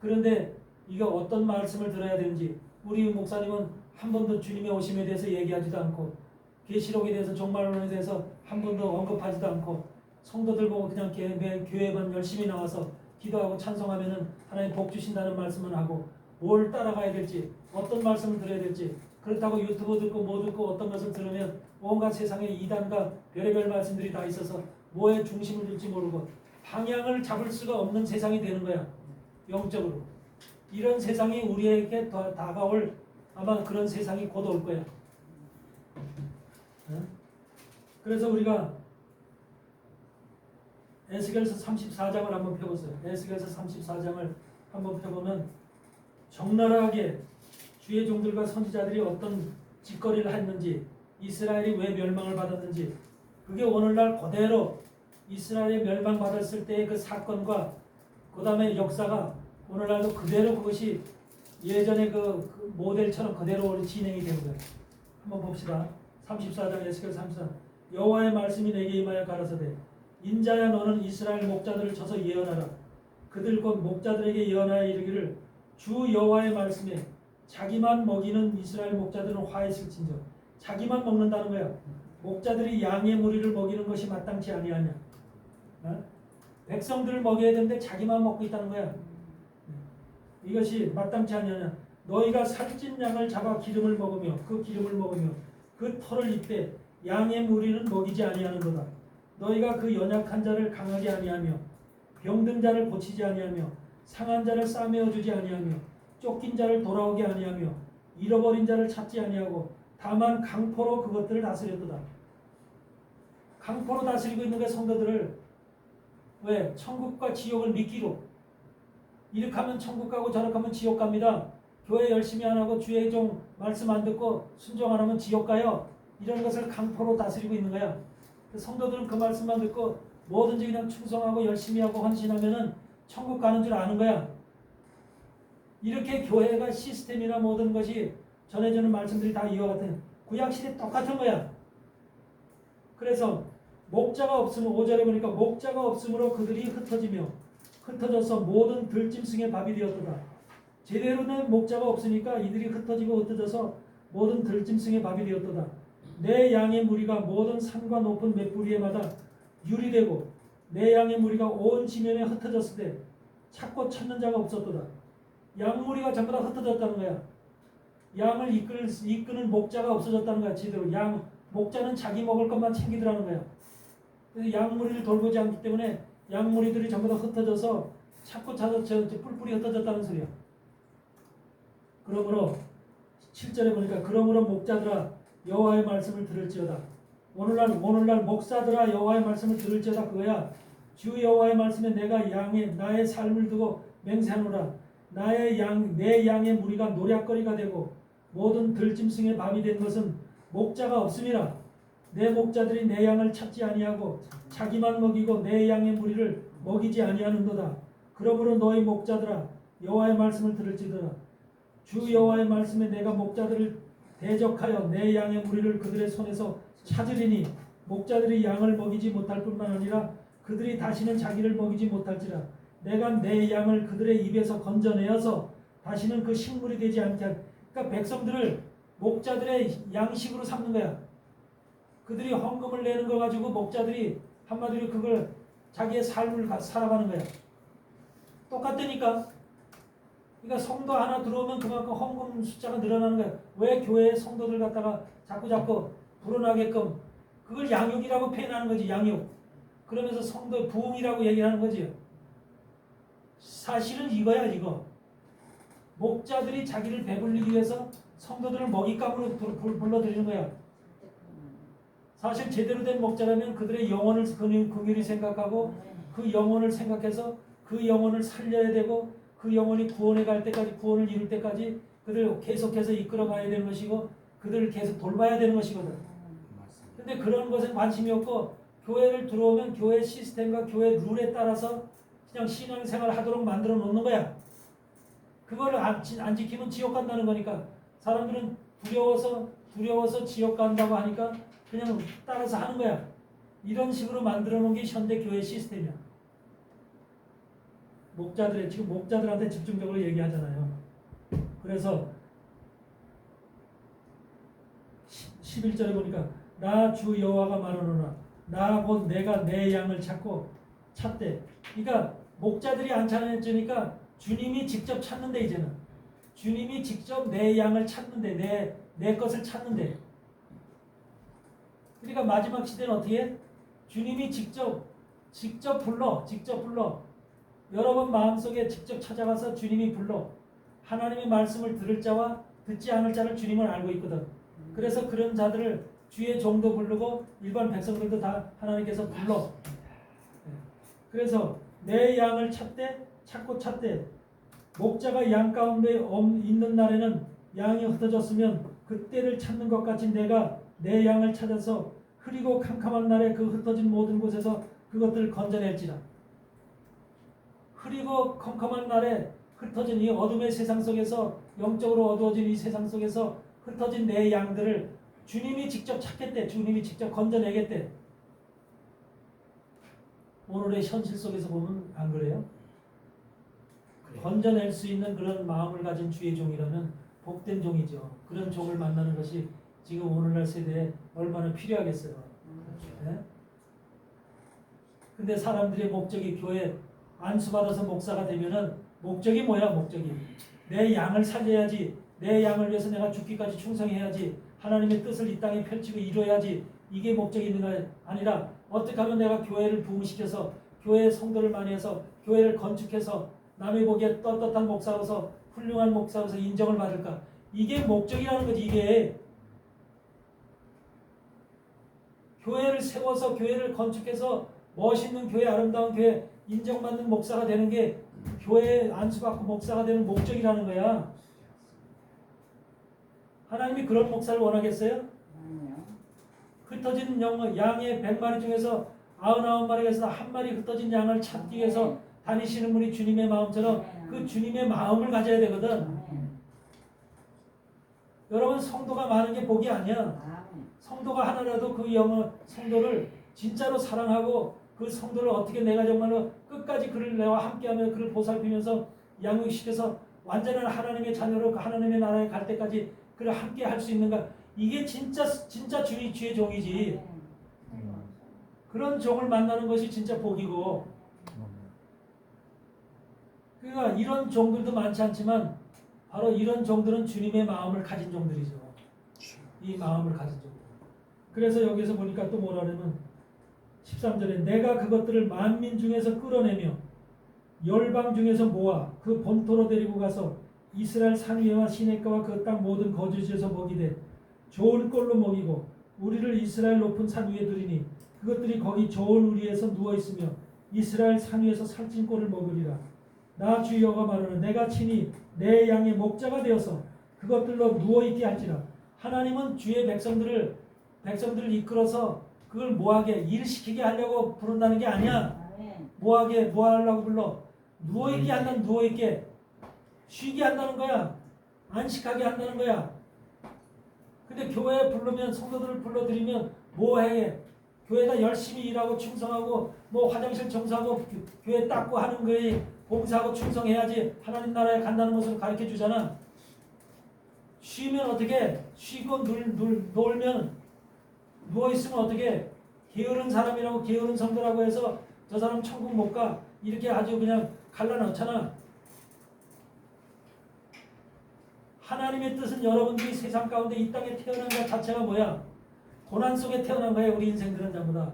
그런데 이거 어떤 말씀을 들어야 되는지 우리 목사님은 한 번도 주님의 오심에 대해서 얘기하지도 않고 계시록에 대해서 종말론에 대해서 한 번도 언급하지도 않고 성도들 보고 그냥 교회만 열심히 나와서 기도하고 찬송하면은 하나님 복 주신다는 말씀만 하고 뭘 따라가야 될지 어떤 말씀을 들어야 될지 그렇다고 유튜브 듣고 뭐 듣고 어떤 것을 들으면 온갖 세상에 이단과 별의별 말씀들이 다 있어서 뭐에 중심을 둘지 모르고 방향을 잡을 수가 없는 세상이 되는 거야. 영적으로. 이런 세상이 우리에게 더 다가올 아마 그런 세상이 곧 올 거야. 어? 그래서 우리가 에스겔서 34장을 한번 펴보세요. 에스겔서 34장을 한번 펴보면 적나라하게 주의 종들과 선지자들이 어떤 짓거리를 했는지, 이스라엘이 왜 멸망을 받았는지, 그게 오늘날 그대로 이스라엘이 멸망받았을 때의 그 사건과 그 다음에 역사가 오늘날도 그대로 그것이 예전의 그 모델처럼 그대로 진행이 되는 거예요. 한번 봅시다. 34장 에스겔 34. 여호와의 말씀이 내게 임하여 가라사대 인자야 너는 이스라엘 목자들을 쳐서 예언하라. 그들 곧 목자들에게 예언하여 이르기를 주 여호와의 말씀에 자기만 먹이는 이스라엘 목자들은 화했을진저. 자기만 먹는다는 거야. 목자들이 양의 무리를 먹이는 것이 마땅치 아니하냐. 어? 백성들을 먹여야 되는데 자기만 먹고 있다는 거야. 이것이 마땅치 아니하냐. 너희가 살찐 양을 잡아 기름을 먹으며 그 기름을 먹으며 그 털을 입되 양의 무리는 먹이지 아니하는도다. 너희가 그 연약한 자를 강하게 아니하며 병든 자를 고치지 아니하며 상한 자를 싸매어 주지 아니하며 쫓긴 자를 돌아오게 아니하며 잃어버린 자를 찾지 아니하고 다만 강포로 그것들을 다스렸도다. 강포로 다스리고 있는 게 성도들을 왜? 천국과 지옥을 미끼로. 이렇게 하면 천국 가고 저렇게 하면 지옥 갑니다. 교회 열심히 안 하고 주의 종 말씀 안 듣고 순종 안 하면 지옥 가요. 이런 것을 강포로 다스리고 있는 거야. 성도들은 그 말씀만 듣고 뭐든지 그냥 충성하고 열심히 하고 헌신하면은 천국 가는 줄 아는 거야. 이렇게 교회가 시스템이나 모든 것이 전해주는 말씀들이 다 이와 같은 구약시대 똑같은 거야. 그래서 목자가 없으면 5절에 보니까 목자가 없으므로 그들이 흩어져서 모든 들짐승의 밥이 되었도다. 제대로 된 목자가 없으니까 이들이 흩어지고 흩어져서 모든 들짐승의 밥이 되었도다. 내 양의 무리가 모든 산과 높은 맷부리에마다 유리되고 내 양의 무리가 온 지면에 흩어졌을 때 찾고 찾는 자가 없었도다. 양무리가 전부 다 흩어졌다는 거야. 양을 이끄는 목자가 없어졌다는 거야. 제대로 목자는 자기 먹을 것만 챙기더라는 거야. 그래서 양무리를 돌보지 않기 때문에 양무리들이 전부 다 흩어져서 찾고 찾아서 뿔뿔이 흩어졌다는 소리야. 그러므로 7절에 보니까 그러므로 목자들아 여호와의 말씀을 들을지어다. 오늘날 목사들아 여호와의 말씀을 들을지어다 그거야. 주 여호와의 말씀에 내가 나의 삶을 두고 맹세하노라. 내 양의 무리가 노략거리가 되고 모든 들짐승의 밥이 된 것은 목자가 없음이라. 내 목자들이 내 양을 찾지 아니하고 자기만 먹이고 내 양의 무리를 먹이지 아니하는도다. 그러므로 너희 목자들아 여호와의 말씀을 들을지어다. 주 여호와의 말씀에 내가 목자들을 대적하여 내 양의 무리를 그들의 손에서 찾으리니 목자들이 양을 먹이지 못할 뿐만 아니라 그들이 다시는 자기를 먹이지 못할지라. 내가 내 양을 그들의 입에서 건져내어서 다시는 그 식물이 되지 않게 할. 그러니까 백성들을 목자들의 양식으로 삼는 거야. 그들이 헌금을 내는 거 가지고 목자들이 한마디로 그걸 자기의 삶을 살아가는 거야. 똑같다니까. 그러니까 성도 하나 들어오면 그만큼 헌금 숫자가 늘어나는 거야. 왜 교회에 성도들 갖다가 자꾸 불어나게끔 그걸 양육이라고 표현하는 거지. 양육. 그러면서 성도 부흥이라고 얘기하는 거지. 사실은 이거야 이거. 목자들이 자기를 배불리기 위해서 성도들을 먹잇감으로 불러들이는 거야. 사실 제대로 된 목자라면 그들의 영혼을 긍휼히 생각하고 그 영혼을 생각해서 그 영혼을 살려야 되고 그 영혼이 구원에 갈 때까지 구원을 이룰 때까지 그들을 계속해서 이끌어가야 되는 것이고 그들을 계속 돌봐야 되는 것이거든. 근데 그런 것에 관심이 없고 교회를 들어오면 교회 시스템과 교회 룰에 따라서 그냥 신앙생활을 하도록 만들어 놓는 거야. 그거를 안 지키면 지옥 간다는 거니까 사람들은 두려워서 지옥 간다고 하니까 그냥 따라서 하는 거야. 이런 식으로 만들어 놓은 게 현대 교회 시스템이야. 지금 목자들한테 집중적으로 얘기하잖아요. 그래서 11절에 보니까 나 주 여호와가 말하노라. 나 곧 내가 내 양을 찾대. 그러니까 목자들이 안 찾으니까 주님이 직접 찾는데 이제는. 주님이 직접 내 양을 찾는데 내 것을 찾는데. 그러니까 마지막 시대는 어떻게 해? 주님이 직접 불러. 여러분 마음속에 직접 찾아가서 주님이 불러. 하나님의 말씀을 들을 자와 듣지 않을 자를 주님은 알고 있거든. 그래서 그런 자들을 주의 종도 부르고 일반 백성들도 다 하나님께서 불러. 그래서 내 양을 찾고 찾되 목자가 양 가운데 있는 날에는 양이 흩어졌으면 그때를 찾는 것 같이 내가 내 양을 찾아서 흐리고 캄캄한 날에 그 흩어진 모든 곳에서 그것들을 건져낼지라. 흐리고 컴컴한 날에 흩어진 이 어둠의 세상 속에서 영적으로 어두워진 이 세상 속에서 흩어진 내 양들을 주님이 직접 찾겠대. 주님이 직접 건져내겠대. 오늘의 현실 속에서 보면 안 그래요? 건져낼 수 있는 그런 마음을 가진 주의 종이라면 복된 종이죠. 그런 종을 만나는 것이 지금 오늘날 세대에 얼마나 필요하겠어요. 네? 근데 사람들의 목적이 교회 안수받아서 목사가 되면은 목적이 뭐야? 목적이 내 양을 살려야지, 내 양을 위해서 내가 죽기까지 충성해야지, 하나님의 뜻을 이 땅에 펼치고 이루어야지, 이게 목적이 있는가 아니라 어떻게 하면 내가 교회를 부흥시켜서 교회 성도를 많이 해서 교회를 건축해서 남의 보기에 떳떳한 목사로서 훌륭한 목사로서 인정을 받을까? 이게 목적이라는 거지. 이게 교회를 세워서 교회를 건축해서 멋있는 교회, 아름다운 교회, 인정받는 목사가 되는 게 교회에 안수받고 목사가 되는 목적이라는 거야. 하나님이 그런 목사를 원하겠어요? 아니요. 흩어진 양의 100마리 중에서 99마리에서 한 마리 흩어진 양을 찾기 위해서 다니시는 분이 주님의 마음처럼 그 주님의 마음을 가져야 되거든. 아멘. 여러분, 성도가 많은 게 복이 아니야. 아멘. 성도가 하나라도 그 성도를 진짜로 사랑하고 그 성도를 어떻게 내가 정말로 끝까지 그를 내와 함께하며 그를 보살피면서 양육시켜서 완전한 하나님의 자녀로 하나님의 나라에 갈 때까지 그를 함께 할 수 있는가? 이게 진짜 주의 종이지. 그런 종을 만나는 것이 진짜 복이고, 그러니까 이런 종들도 많지 않지만 바로 이런 종들은 주님의 마음을 가진 종들이죠. 이 마음을 가진 종들. 그래서 여기서 보니까 또 뭐라 그러면 13절에 내가 그것들을 만민 중에서 끌어내며 열방 중에서 모아 그 본토로 데리고 가서 이스라엘 산 위와 시냇가와 그 땅 모든 거주지에서 먹이되 좋은 꼴로 먹이고 우리를 이스라엘 높은 산 위에 두리니 그것들이 거기 좋은 우리에서 누워 있으며 이스라엘 산 위에서 살찐 꼴을 먹으리라. 나 주 여호와 말하노라. 내가 친히 내 양의 목자가 되어서 그것들로 누워 있게 할지라. 하나님은 주의 백성들을 이끌어서 그걸 뭐하게 일시키게 하려고 부른다는 게 아니야. 뭐하게 뭐 하려고 불러? 누워 있게 한다는, 누워 있게 쉬게 한다는 거야. 안식하게 한다는 거야. 근데 교회에 부르면, 성도들을 불러들이면 뭐 해? 교회가 열심히 일하고 충성하고 뭐 화장실 청소하고 교회 닦고 하는 거에 봉사하고 충성해야지 하나님 나라에 간다는 것을 가르쳐 주잖아. 쉬면 어떻게? 쉬고 놀면 누워있으면 어떻게? 게으른 사람이라고, 게으른 성도라고 해서 저 사람 천국 못 가, 이렇게 아주 그냥 갈라놓잖아. 하나님의 뜻은 여러분들이 세상 가운데 이 땅에 태어난 것 자체가 뭐야? 고난 속에 태어난 거야. 우리 인생들은 전부 다.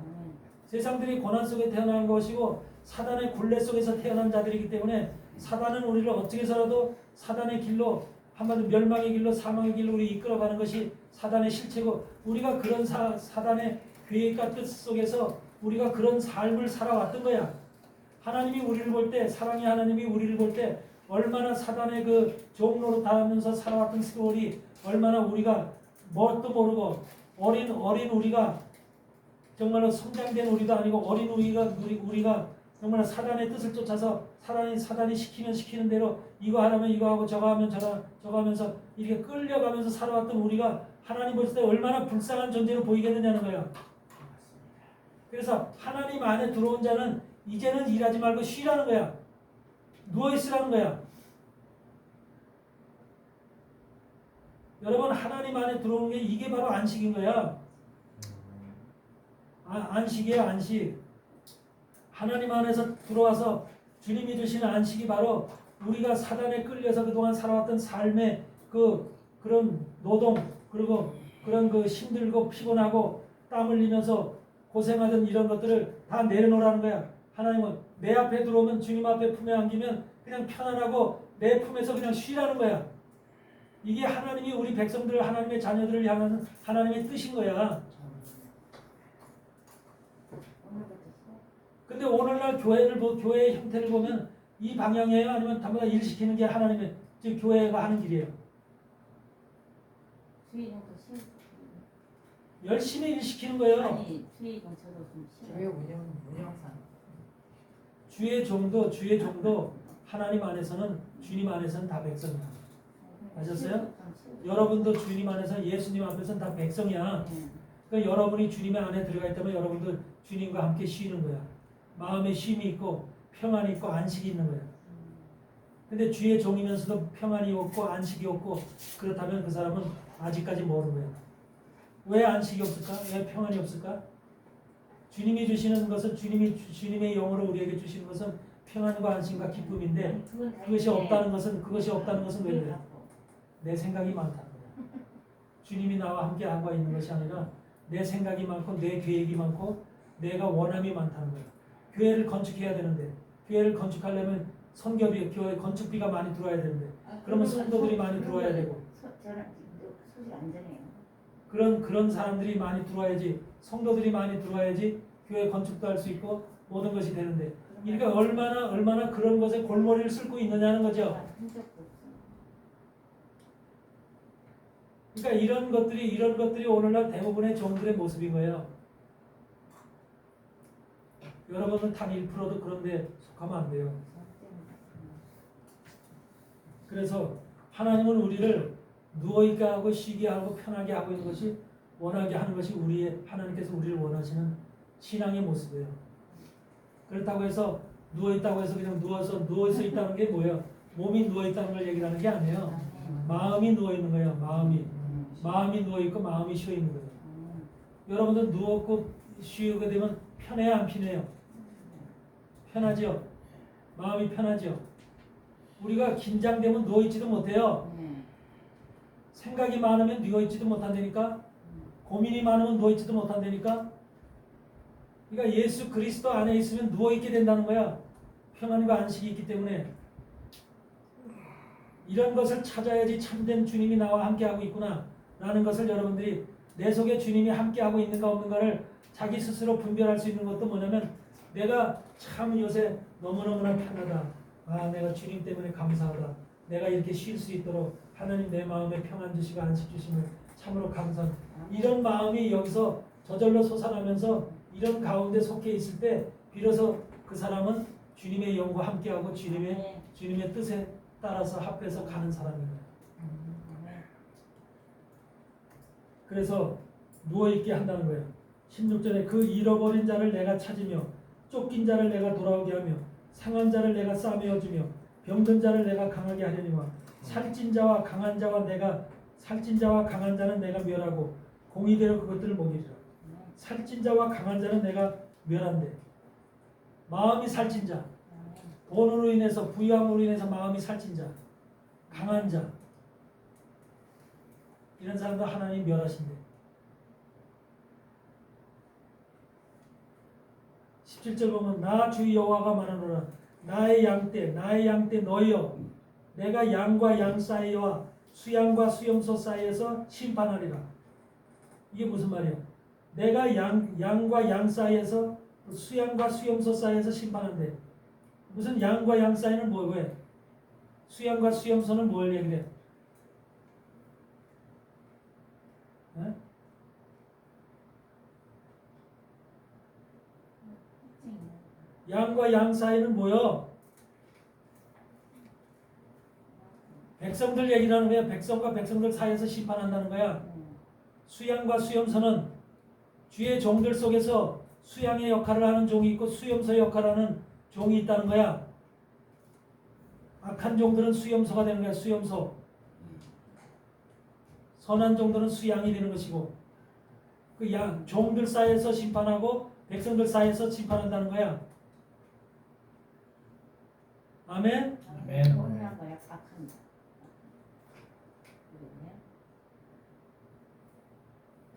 세상들이 고난 속에 태어난 것이고 사단의 굴레 속에서 태어난 자들이기 때문에 사단은 우리를 어떻게 해서라도 사단의 길로, 한마디로 멸망의 길로, 사망의 길로 우리 이끌어가는 것이 사단의 실체고, 우리가 그런 사단의 계획과 뜻 속에서 우리가 그런 삶을 살아왔던 거야. 하나님이 우리를 볼 때, 사랑의 하나님이 우리를 볼 때 얼마나 사단의 그 종로로 닿으면서 살아왔던 세월이, 얼마나 우리가 뭣도 모르고 어린 우리가 정말로 성장된 우리도 아니고 어린 우리가 정말 사단의 뜻을 쫓아서 사단이 시키는 대로 이거 하라면 이거 하고 저거 하면 저거 하면서 이렇게 끌려가면서 살아왔던 우리가 하나님 볼 때 얼마나 불쌍한 존재로 보이겠느냐는 거야. 그래서 하나님 안에 들어온 자는 이제는 일하지 말고 쉬라는 거야. 누워있으라는 거야. 여러분, 하나님 안에 들어오는 게 이게 바로 안식인 거야. 안식이에요. 안식. 하나님 안에서 들어와서 주님이 주시는 안식이 바로 우리가 사단에 끌려서 그동안 살아왔던 삶의 그런 노동, 그리고 그런 그 힘들고 피곤하고 땀 흘리면서 고생하던 이런 것들을 다 내려놓으라는 거야. 하나님은 내 앞에 들어오면, 주님 앞에 품에 안기면 그냥 편안하고 내 품에서 그냥 쉬라는 거야. 이게 하나님이 우리 백성들 하나님의 자녀들을 향하는 하나님의 뜻인 거야. 오늘부터 시작. 근데 오늘날 교회의 형태를 보면 이 방향이에요? 아니면 전부 다 일 시키는 게 하나님의 즉 교회가 하는 길이에요? 주의는 또 싫어. 열심히 일 시키는 거예요. 아니 주의는 저도 좀 교회 싫어. 운영상 주의 종도 하나님 안에서는 주님 안에서는 다 백성이야. 아셨어요? 여러분도 주님 안에서 예수님 앞에서는 다 백성이야. 그러니까 여러분이 주님의 안에 들어가 있다면 여러분도 주님과 함께 쉬는 거야. 마음에 쉼이 있고 평안이 있고 안식이 있는 거야. 근데 주의 종이면서도 평안이 없고 안식이 없고 그렇다면 그 사람은 아직까지 모르는 거야. 왜 안식이 없을까? 왜 평안이 없을까? 주님이 주시는 것은 주님의 영으로 우리에게 주시는 것은 평안과 안식과 기쁨인데 그것이 없다는 것은 왜 그래? 내 생각이 많다는 거야. 주님이 나와 함께 하고 있는 것이 아니라 내 생각이 많고 내 계획이 많고 내가 원함이 많다는 거야. 교회를 건축해야 되는데 교회를 건축하려면 교회 건축비가 많이 들어와야 되는데 그러면 성도들이 많이 들어와야 되고 저는 소식 안 전해요. 그런 사람들이 많이 들어와야지 성도들이 많이 들어와야지 교회 건축도 할 수 있고 모든 것이 되는데 그러니까 얼마나 그런 것에 골머리를 쓸고 있느냐는 거죠. 한 적도 없어. 그러니까 이런 것들이 오늘날 대부분의 종들의 모습인 거예요. 여러분은 단 1%도 그런데 속하면 안 돼요. 그래서 하나님은 우리를 누워있게 하고 쉬게 하고 편하게 하고 있는 것이 원하게 하는 것이 하나님께서 우리를 원하시는 신앙의 모습이에요. 그렇다고 해서 누워있다고 해서 그냥 누워서 있다는 게 뭐예요? 몸이 누워있다는 걸 얘기하는 게 아니에요. 마음이 누워있는 거예요. 마음이 누워있고 마음이 쉬어있는 거예요. 여러분들 누웠고 쉬게 되면 편해요? 안 편해요? 편하죠? 마음이 편하죠? 우리가 긴장되면 누워있지도 못해요. 생각이 많으면 누워있지도 못한다니까. 고민이 많으면 누워있지도 못한다니까. 그러니까 예수 그리스도 안에 있으면 누워있게 된다는 거야. 평안과 안식이 있기 때문에. 이런 것을 찾아야지 참된 주님이 나와 함께하고 있구나 라는 것을 여러분들이 내 속에 주님이 함께하고 있는가 없는가를 자기 스스로 분별할 수 있는 것도 뭐냐면 내가 참 요새 너무너무나 편하다. 내가 주님 때문에 감사하다. 내가 이렇게 쉴 수 있도록 하나님 내 마음에 평안 주시고 안식 주시면 참으로 감사하다. 이런 마음이 여기서 저절로 솟아나면서 이런 가운데 속해 있을 때 비로소 그 사람은 주님의 영과 함께하고 주님의 뜻에 따라서 합해서 가는 사람입니다. 그래서 누워있게 한다는 거예요. 16절에 그 잃어버린 자를 내가 찾으며 쫓긴 자를 내가 돌아오게 하며 상한 자를 내가 싸매어주며 병든 자를 내가 강하게 하려니와 살찐 자와 강한 자는 내가 멸하고 공의대로 그것들을 먹이리라. 살찐 자와 강한 자는 내가 멸한대. 마음이 살찐 자, 돈으로 인해서 부유함으로 인해서 마음이 살찐 자, 강한 자, 이런 사람도 하나님 멸하신대. 17절 보면 나 주 여호와가 말하노라. 나의 양떼 너희여, 내가 양과 양 사이와 수양과 수염소 사이에서 심판하리라. 이게 무슨 말이야? 내가 양과 양 사이에서 수양과 수염소 사이에서 심판한대. 무슨 양과 양 사이는 뭐예요? 수양과 수염소는 뭘 얘기해? 네? 양과 양 사이는 뭐요? 백성들 얘기를 하는 거야. 백성과 백성들 사이에서 심판한다는 거야. 수양과 수염소는 주의 종들 속에서 수양의 역할을 하는 종이 있고 수염소의 역할을 하는 종이 있다는 거야. 악한 종들은 수염소가 되는 거야. 수염소. 선한 종들은 수양이 되는 것이고 그 종들 사이에서 심판하고 백성들 사이에서 심판한다는 거야. 아멘. 동일한 거야, 악한 거.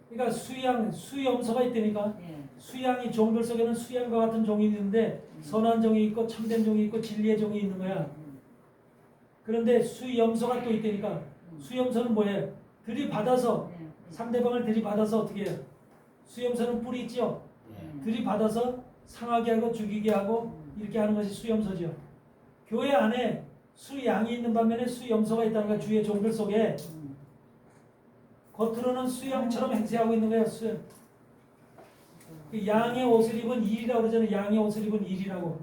그러니까 수염소가 있다니까. 수양이 종들 속에는 수양과 같은 종이 있는데 선한 종이 있고 참된 종이 있고 진리의 종이 있는 거야. 그런데 수염소가 또 있다니까. 수염소는 뭐예요? 들이받아서 네. 상대방을 들이받아서 어떻게 해요? 수염소는 뿔이 있죠? 들이받아서 상하게 하고 죽이게 하고 이렇게 하는 것이 수염소죠. 교회 안에 수양이 있는 반면에 수염소가 있다는 거야. 주의 종들 속에 겉으로는 수양처럼 행세하고 있는 거야. 수염. 그 양의 옷을 입은 일이라고 그러잖아요. 양의 옷을 입은 일이라고.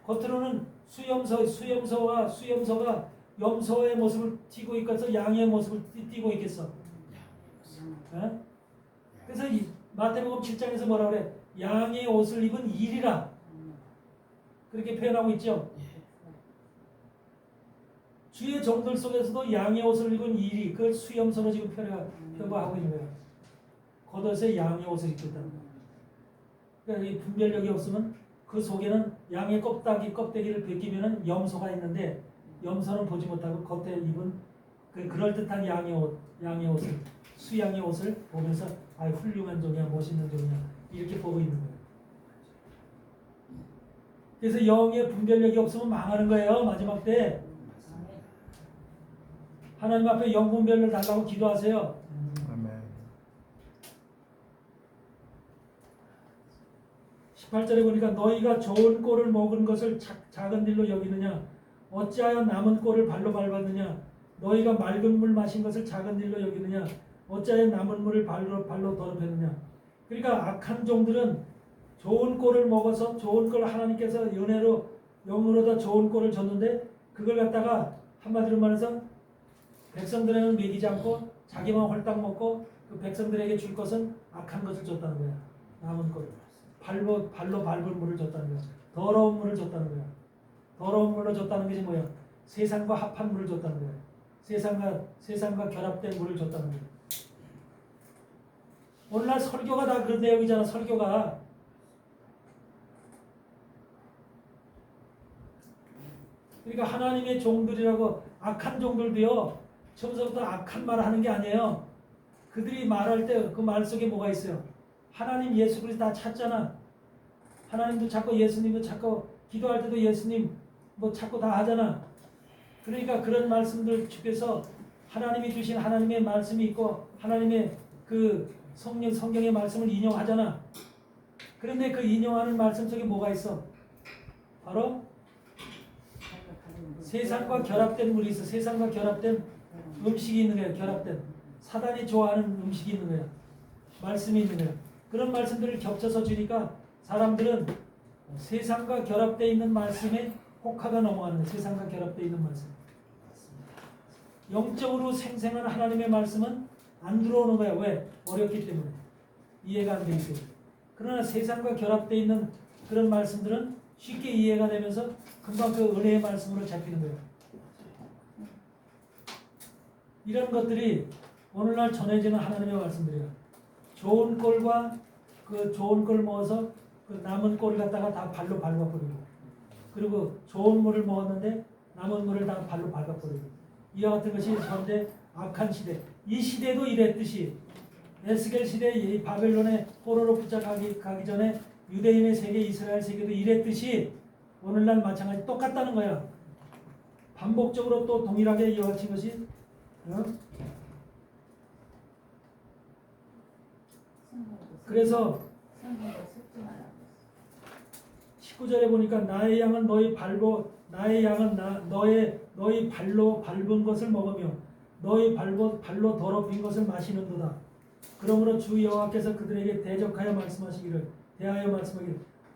겉으로는 수염소가 염소의 모습을 띠고 있겠어? 양의 모습을 띠고 있겠어? 어? 그래서 이 마태복음 7장에서 뭐라 그래? 양의 옷을 입은 일이라 그렇게 표현하고 있죠. 주의 종들 속에서도 양의 옷을 입은 일이 그걸 수염소로 지금 표현하고 있는 거예요. 겉옷에 양의 옷을 입고 있다는 거예요. 그러니까 이 분별력이 없으면 그 속에는 양의 껍데기를 벗기면은 염소가 있는데 염소는 보지 못하고 겉에 입은 그 그럴듯한 양의 옷을 수양의 옷을 보면서 아 훌륭한 종이야 멋있는 종이야 이렇게 보고 있는 거예요. 그래서 영의 분별력이 없으면 망하는 거예요. 마지막 때 하나님 앞에 영 분별을 달라고 기도하세요. 아멘. 18절에 보니까 너희가 좋은 꼴을 먹은 것을 작은 일로 여기느냐 어찌하여 남은 꼴을 발로 밟았느냐 너희가 맑은 물 마신 것을 작은 일로 여기느냐 어찌하여 남은 물을 발로 더럽혔느냐. 그러니까 악한 종들은 좋은 꼴을 먹어서 좋은 걸 하나님께서 은혜로 영으로 다 좋은 꼴을 줬는데 그걸 갖다가 한마디로 말해서 백성들에는 먹이지 않고 자기만 홀딱 먹고 그 백성들에게 줄 것은 악한 것을 줬다는 거야. 남은 꼴 발로 밟은 물을 줬다는 거야. 더러운 물을 줬다는 거야. 더러운 물로 줬다는 것이 뭐야? 세상과 합한 물을 줬다는 거야. 세상과 결합된 물을 줬다는 거야. 오늘날 설교가 다 그런 내용이잖아. 설교가 그러니까 하나님의 종들이라고 악한 종들도요. 처음부터 악한 말을 하는 게 아니에요. 그들이 말할 때 그 말 속에 뭐가 있어요? 하나님 예수 그리스도 다 찾잖아. 하나님도 찾고 예수님도 찾고 기도할 때도 예수님 뭐 찾고 다 하잖아. 그러니까 그런 말씀들 주께서 하나님이 주신 하나님의 말씀이 있고 하나님의 그 성경의 말씀을 인용하잖아. 그런데 그 인용하는 말씀 속에 뭐가 있어? 바로 세상과 결합된 물이 있어. 세상과 결합된 음식이 있는 거야. 결합된 사단이 좋아하는 음식이 있는 거야. 말씀이 있는 거야. 그런 말씀들을 겹쳐서 주니까 사람들은 세상과 결합되어 있는 말씀에 혹하가 넘어가는 거야. 세상과 결합되어 있는 말씀. 영적으로 생생한 하나님의 말씀은 안 들어오는 거야. 왜? 어렵기 때문에. 이해가 안 돼 있어요. 그러나 세상과 결합되어 있는 그런 말씀들은 쉽게 이해가 되면서 금방 그 은혜의 말씀으로 잡히는 거예요. 이런 것들이 오늘날 전해지는 하나님의 말씀들이에요. 좋은 꼴과 그 좋은 꼴 먹어서 그 남은 꼴을 갖다가 다 발로 밟아버리고 그리고 좋은 물을 먹었는데 남은 물을 다 발로 밟아버리고 이와 같은 것이 현재 악한 시대. 이 시대도 이랬듯이 에스겔 시대 이 바벨론의 포로로 붙잡가기 전에 유대인의 세계 이스라엘 세계도 이랬듯이 오늘날 마찬가지 똑같다는 거야. 반복적으로 또 동일하게 이와 같은 것이 '그래서 19절에 보니까 나의 양은 너희 발로 너희 발로 밟은 것을 먹으며 너희 발로 더럽힌 것을 마시는도다. 그러므로 주 여호와께서 그들에게 대하여 말씀하시기를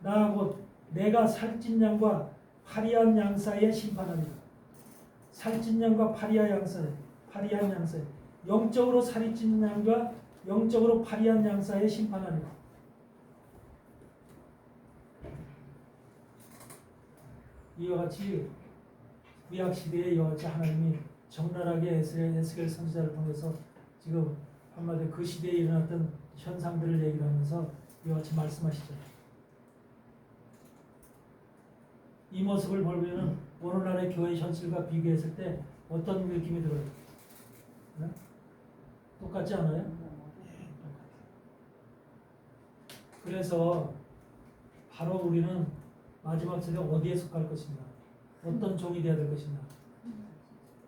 나 곧 내가 살찐 양과 파리한 양 사이에 심판하리라. 살찐 양과 파리한 양 사이 영적으로 살이 찐 양과 영적으로 파리한 양 사이에 심판하리라. 이와 같이 구약 시대에 이와 같이 하나님이 적나라하게 에스겔 선지자를 통해서 지금 한마디로 그 시대에 일어났던 현상들을 얘기를 하면서 이와 같이 말씀하시죠. 이 모습을 보면 오늘날의 교회 현실과 비교했을 때 어떤 느낌이 들어요? 네? 똑같지 않아요? 그래서 바로 우리는 마지막 세대 어디에 속할 것인가? 어떤 종이 되어야 될 것인가?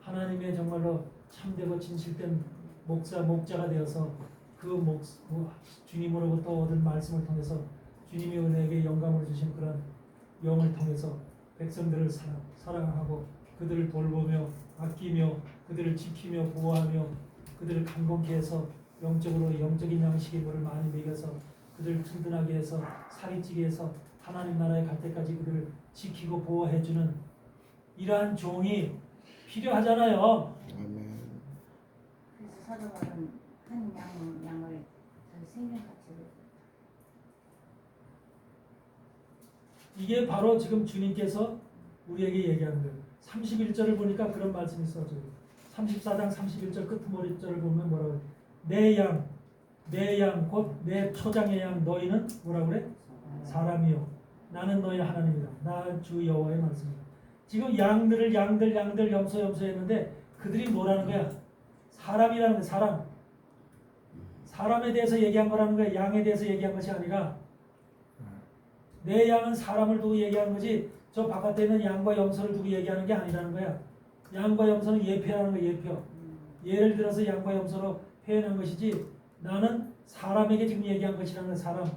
하나님의 정말로 참되고 진실된 목자가 되어서 그 주님으로부터 얻은 말씀을 통해서 주님이 우리에게 영감을 주신 그런 영을 통해서 백성들을 사랑하고 그들을 돌보며 아끼며 그들을 지키며 보호하며 그들을 강건케 해서 영적인 양식의 물을 많이 먹여서 그들을 든든하게 해서 살이 찌게 해서 하나님 나라에 갈 때까지 그들을 지키고 보호해주는 이러한 종이 필요하잖아요. 아멘. 그래서 사도바울은 한 양을 그 생명같이 이게 바로 지금 주님께서 우리에게 얘기하는 거예요. 31절을 보니까 그런 말씀이 써져요. 34장 31절 끝머리절을 보면 뭐라고 해요? 내 양 곧 내 초장의 양 너희는 뭐라고 그래? 사람이요 나는 너희 하나님이다. 나 주 여호와의 말씀이다. 지금 양들 염소 했는데 그들이 뭐라는 거야? 사람이라는 거야. 사람에 대해서 얘기한 거라는 거야. 양에 대해서 얘기한 것이 아니라 내 양은 사람을 두고 얘기하는 거지 저 바깥에 있는 양과 염소를 두고 얘기하는 게 아니라는 거야. 양과 염소는 예표라는 거야. 예표. 예를 들어서 양과 염소로 표현한 것이지 나는 사람에게 지금 얘기한 것이라는 거야. 사람.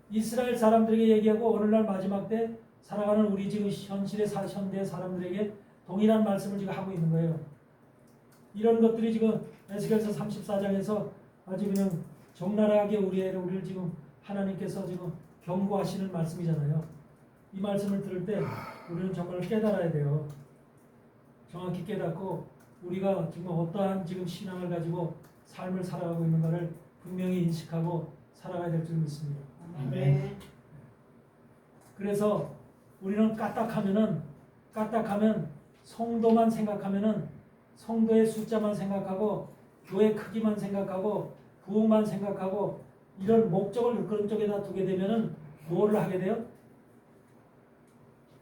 이스라엘 사람들에게 얘기하고 오늘날 마지막 때 살아가는 우리 지금 현대의 사람들에게 동일한 말씀을 지금 하고 있는 거예요. 이런 것들이 지금 에스겔서 34장에서 아주 그냥 적나라하게 우리를 지금 하나님께서 지금 경고하시는 말씀이잖아요. 이 말씀을 들을 때 우리는 정말 깨달아야 돼요. 정확히 깨닫고 우리가 지금 어떠한 지금 신앙을 가지고 삶을 살아가고 있는가를 분명히 인식하고 살아가야 될 줄 믿습니다. 아멘. 그래서 우리는 까딱하면 성도만 생각하면은 성도의 숫자만 생각하고 교회 크기만 생각하고 부흥만 생각하고 이런 목적을 그런 쪽에다 두게 되면은 뭐를 하게 돼요?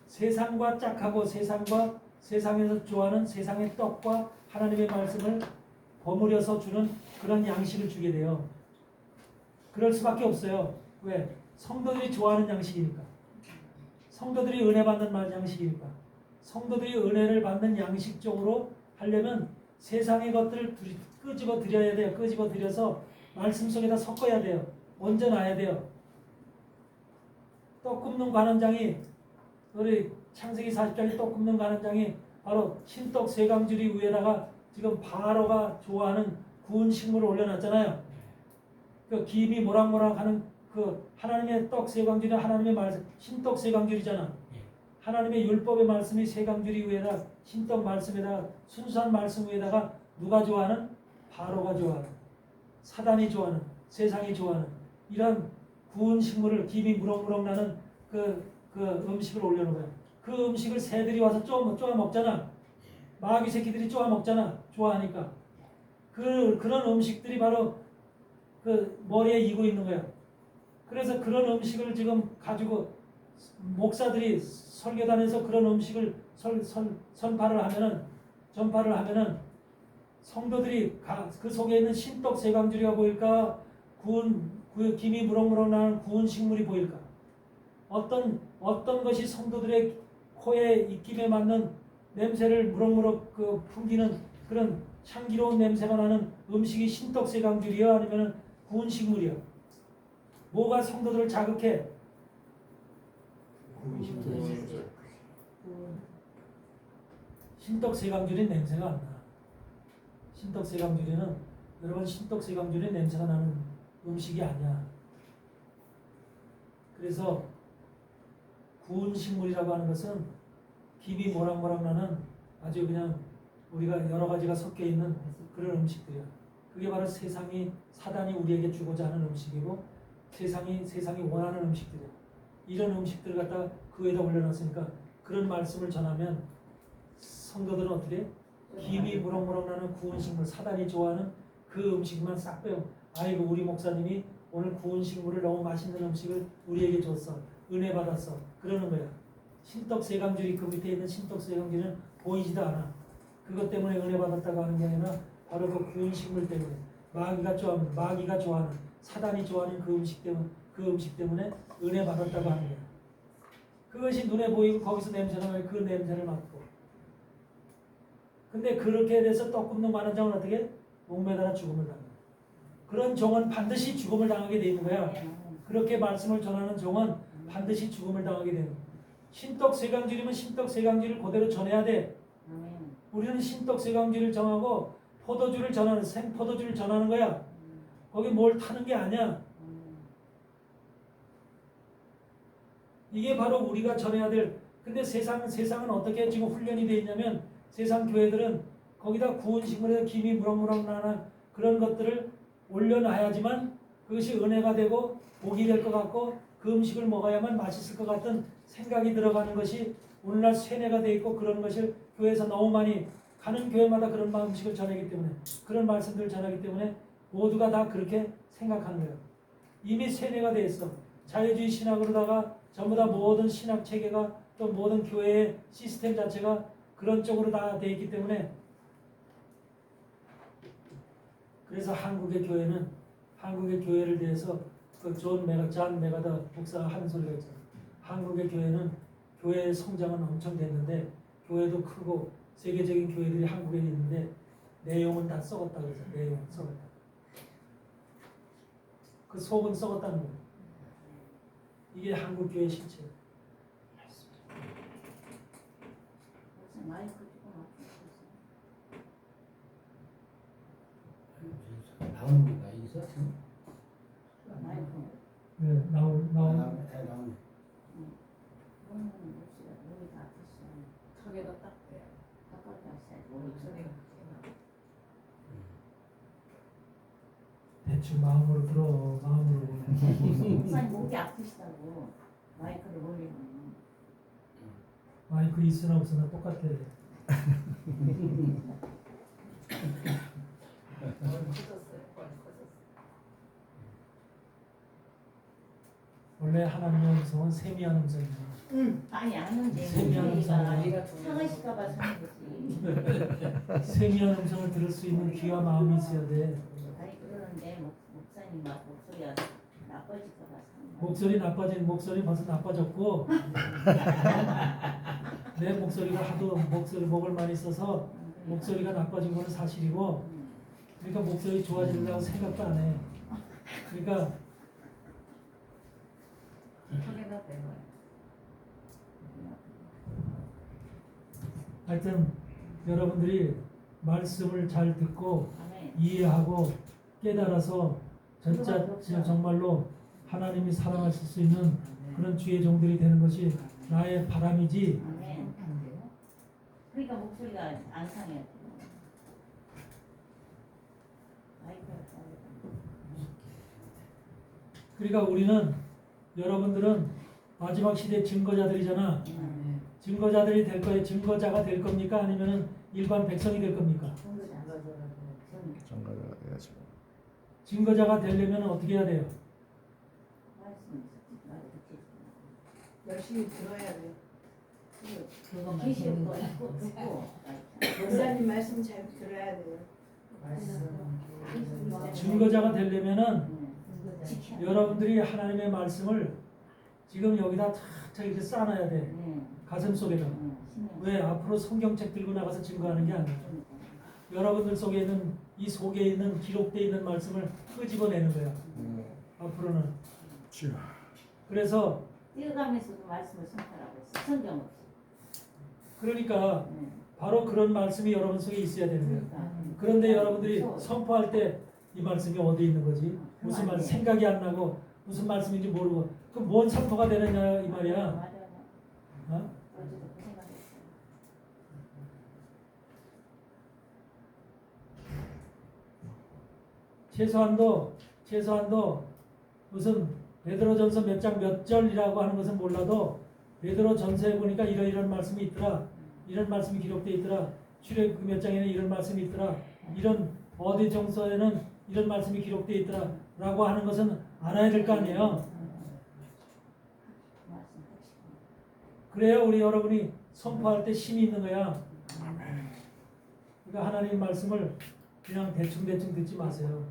세상과 짝하고 세상에서 좋아하는 세상의 떡과 하나님의 말씀을 버무려서 주는 그런 양식을 주게 돼요. 그럴 수밖에 없어요. 왜? 성도들이 좋아하는 양식이니까. 성도들이 은혜 받는 양식이니까. 성도들이 은혜를 받는 양식적으로 하려면 세상의 것들을 끄집어 드려야 돼요. 끄집어 들여서 말씀 속에다 섞어야 돼요. 얹어놔야 돼요. 떡 굽는 관원장이 우리 창세기 40장에 떡 굽는 관원장이 바로 신떡 세강줄이 위에다가 지금 바로가 좋아하는 구운 식물을 올려놨잖아요. 그 김이 모락모락하는 그 하나님의 떡 세강줄이 하나님의 말씀 신떡 세강줄이잖아. 하나님의 율법의 말씀이 세강줄이 위에다 신떡 말씀에다가 순수한 말씀 위에다가 누가 좋아하는? 바로가 좋아하는 사단이 좋아하는 세상이 좋아하는 이런 구운 식물을 김이 무럭무럭 나는 그 음식을 올려놓은 거야. 그 음식을 새들이 와서 쪼아 먹잖아. 마귀 새끼들이 쪼아 먹잖아. 좋아하니까. 그런 음식들이 바로 그 머리에 이고 있는 거야. 그래서 그런 음식을 지금 가지고 목사들이 설교단에서 그런 음식을 전파를 하면은 성도들이 그 속에 있는 신떡 세강줄이가 보일까? 김이 무럭무럭 나는 구운 식물이 보일까? 어떤 것이 성도들의 코에 입김에 맞는 냄새를 무럭무럭 풍기는 그런 향기로운 냄새가 나는 음식이 신떡 세강줄이야? 아니면 구운 식물이야? 뭐가 성도들을 자극해? 신떡 세강줄이 냄새가 안 나. 신떡 세강줄이는 여러분 신떡 세강줄이 냄새가 나는 음식이 아니야. 그래서 구운 식물이라고 하는 것은 김이 모락모락 나는 아주 그냥 우리가 여러 가지가 섞여 있는 그런 음식들이야. 그게 바로 사단이 우리에게 주고자 하는 음식이고 세상이 원하는 음식들이야. 이런 음식들을 갖다 그 위에다 올려놨으니까 그런 말씀을 전하면 성도들은 어떻게? 김이 무럭무럭 나는 구운 식물, 사단이 좋아하는 그 음식만 싹 빼요. 아이고 우리 목사님이 오늘 구운 식물을 너무 맛있는 음식을 우리에게 줬어. 은혜 받았어. 그러는 거야. 신떡 세강줄이 그 밑에 있는 신떡 세강줄은 보이지도 않아. 그것 때문에 은혜 받았다고 하는 게 아니라 바로 그 구운 식물 때문에 마귀가 좋아하는 사단이 좋아하는 그 음식 때문에 은혜 받았다고 하는 거야. 그것이 눈에 보이고 거기서 냄새가 나요. 그 냄새를 맡고. 근데 그렇게 돼서 떡 굽는 많은 장은 어떻게? 목매달아 죽음을 당해요. 그런 종은 반드시 죽음을 당하게 돼 있는 거야. 그렇게 말씀을 전하는 종은 반드시 죽음을 당하게 되는 거야. 신떡 세강줄이면 신떡 세강줄을 그대로 전해야 돼. 우리는 신떡 세강줄을 정하고 포도주를 전하는 생포도주를 전하는 거야. 거기 뭘 타는 게 아니야. 이게 바로 우리가 전해야 될. 근데 세상은 어떻게 지금 훈련이 돼 있냐면 세상 교회들은 거기다 구운 식물에 김이 무럭무럭 나는 그런 것들을 올려놔야지만 그것이 은혜가 되고 복이 될 것 같고 그 음식을 먹어야만 맛있을 것 같은 생각이 들어가는 것이 오늘날 세뇌가 돼 있고 그런 것을 교회에서 너무 많이 가는 교회마다 그런 음식을 전하기 때문에 그런 말씀들을 전하기 때문에 모두가 다 그렇게 생각하는 거예요. 이미 세뇌가 돼 있어. 자유주의 신학으로다가 전부 다 모든 신학 체계가 또 모든 교회의 시스템 자체가 그런 쪽으로 다 돼 있기 때문에 그래서 한국의 교회를 대해서 그 잔 메가더 목사가 하는 소리가 있잖아요. 한국의 교회는 교회의 성장은 엄청 됐는데 교회도 크고 세계적인 교회들이 한국에 있는데 내용은 다 썩었다 그러죠. 내용은 썩었다. 그 속은 썩었다는 거예요. 이게 한국 교회의 실체예요. 마이크 조금 나오는 건가 여기서? 마이크. 네, 나온 나오네. 몸이 다 아팠어. 턱에다 딱 대요. 가까이 왔어요. 몸이 목소리가 대충 마음으로 들어. 마음으로. 목사님 목이 아프시다고 마이크를 올리면. 마이크 있으나 없으나 똑같아. 커졌어요. 커졌어요. 원래 하나님의 음성은 세미한 음성이에요. 아니 아는데 세미한 음성은 아니가 상하실까봐 사는 거지. 세미한 음성을 들을 수 있는 귀와 마음이 있어야 돼. 아니 그러는데 목사님 막 목소리가 나빠질까봐 사는 거야. 목소리 나빠진 목소리 벌써 나빠졌고 내 목소리가 하도 목을 많이 써서 목소리가 나빠진 건 사실이고 그러니까 목소리 좋아지려고 생각도 안 해. 그러니까 턱에다 대요. 하여튼 여러분들이 말씀을 잘 듣고 아멘. 이해하고 깨달아서 진짜 정말로 하나님이 사랑하실 수 있는 그런 주의 종들이 되는 것이 나의 바람이지. 아멘. 그러니까 목소리가 안 상해요. 마이크가 그러니까 우리는 여러분들은 마지막 시대 증거자들이잖아. 증거자들이 될 거예요. 증거자가 될 겁니까? 아니면은 일반 백성이 될 겁니까? 장가가 돼야죠. 증거자가 되려면 어떻게 해야 돼요? 열심히 들어야 돼요. 그것만 계시는 거 있고 듣고 목사님 말씀 잘 들어야 돼요. 증거자가 되려면은 지켜야 여러분들이 하나님의 말씀을 지금 여기다 착착 이렇게 쌓아놔야 돼. 가슴 속에다. 왜? 앞으로 성경책 들고 나가서 증거하는 게 아니야. 여러분들 속에 있는 이 속에 있는 기록되어 있는 말씀을 끄집어내는 거야. 앞으로는. 그래서 뛰어가면서도 말씀을 선포하고 있어. 성경 없이. 그러니까 바로 그런 말씀이 여러분 속에 있어야 되는 거야. 그러니까. 그런데 여러분들이 선포할 때 이 말씀이 어디 있는 거지? 무슨 말 생각이 안 나고 무슨 말씀인지 모르고 그 뭔 선포가 되느냐 이 말이야. 맞아. 어? 어제도 그 생각했어. 최소한도 무슨 베드로전서 몇 장 몇 절이라고 하는 것은 몰라도 베드로전서에 보니까 이런 말씀이 있더라. 이런 말씀이 기록되어 있더라. 출애굽 몇 장에는 이런 말씀이 있더라. 이런 어디 정서에는 이런 말씀이 기록되어 있더라. 라고 하는 것은 알아야 될 거 아니에요. 그래야 우리 여러분이 선포할 때 힘이 있는 거야. 그러니까 하나님 말씀을 그냥 대충 듣지 마세요.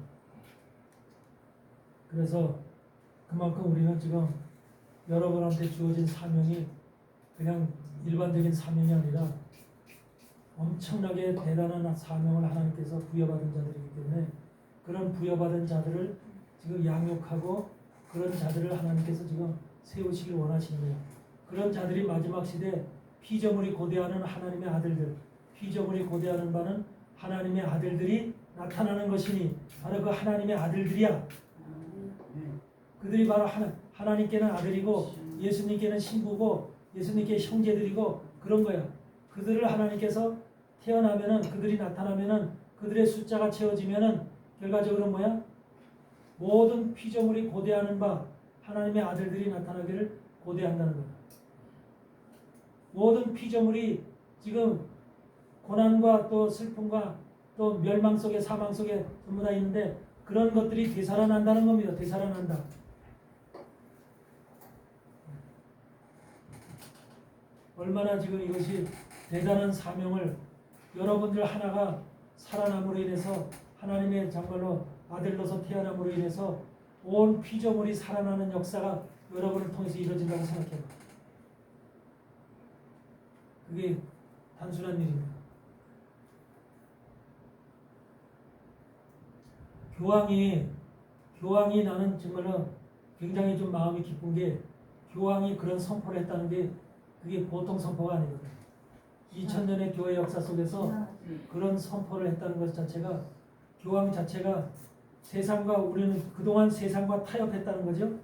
그래서 그만큼 우리는 지금 여러분한테 주어진 사명이 그냥 일반적인 사명이 아니라 엄청나게 대단한 사명을 하나님께서 부여받은 자들이기 때문에 그런 부여받은 자들을 지금 양육하고 그런 자들을 하나님께서 지금 세우시길 원하시는 거예요. 그런 자들이 마지막 시대 피조물이 고대하는 하나님의 아들들, 피조물이 고대하는 바는 하나님의 아들들이 나타나는 것이니 바로 그 하나님의 아들들이야. 그들이 바로 하나님께는 아들이고 예수님께는 신부고 예수님께 형제들이고 그런 거야. 그들을 하나님께서 태어나면은 그들이 나타나면은 그들의 숫자가 채워지면은 결과적으로 뭐야? 모든 피조물이 고대하는 바 하나님의 아들들이 나타나기를 고대한다는 거야. 모든 피조물이 지금 고난과 또 슬픔과 또 멸망 속에 사망 속에 전부 다 있는데 그런 것들이 되살아난다는 겁니다. 되살아난다. 얼마나 지금 이것이 대단한 사명을 여러분들 하나가 살아남으로 인해서 하나님의 정말로 아들로서 태어남으로 인해서 온 피조물이 살아나는 역사가 여러분을 통해서 이루어진다고 생각해요. 그게 단순한 일입니다. 교황이 나는 정말로 굉장히 좀 마음이 기쁜 게 교황이 그런 선포를 했다는 게 그게 보통 선포가 아니거든요. 2000년의 교회 역사 속에서 그런 선포를 했다는 것 자체가 교황 자체가 세상과 우리는 그동안 세상과 타협했다는 거죠.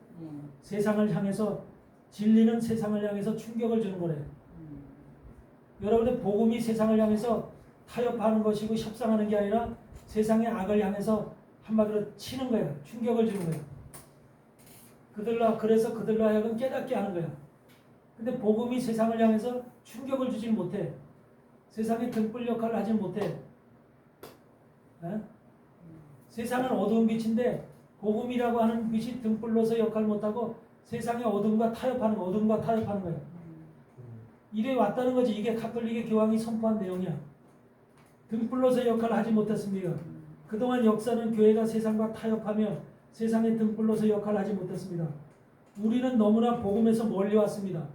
세상을 향해서 진리는 세상을 향해서 충격을 주는 거래요. 여러분들 복음이 세상을 향해서 타협하는 것이고 협상하는 게 아니라 세상의 악을 향해서 한마디로 치는 거야. 충격을 주는 거야. 그래서 그들로 하여금 깨닫게 하는 거야. 근데 복음이 세상을 향해서 충격을 주지 못해. 세상의 등불 역할을 하지 못해. 에? 세상은 어두운 빛인데 복음이라고 하는 빛이 등불로서 역할을 못하고 세상의 어둠과 타협하는 거야. 이래 왔다는 거지. 이게 가톨릭의 교황이 선포한 내용이야. 등불로서 역할을 하지 못했습니다. 그동안 역사는 교회가 세상과 타협하며 세상의 등불로서 역할을 하지 못했습니다. 우리는 너무나 복음에서 멀리 왔습니다.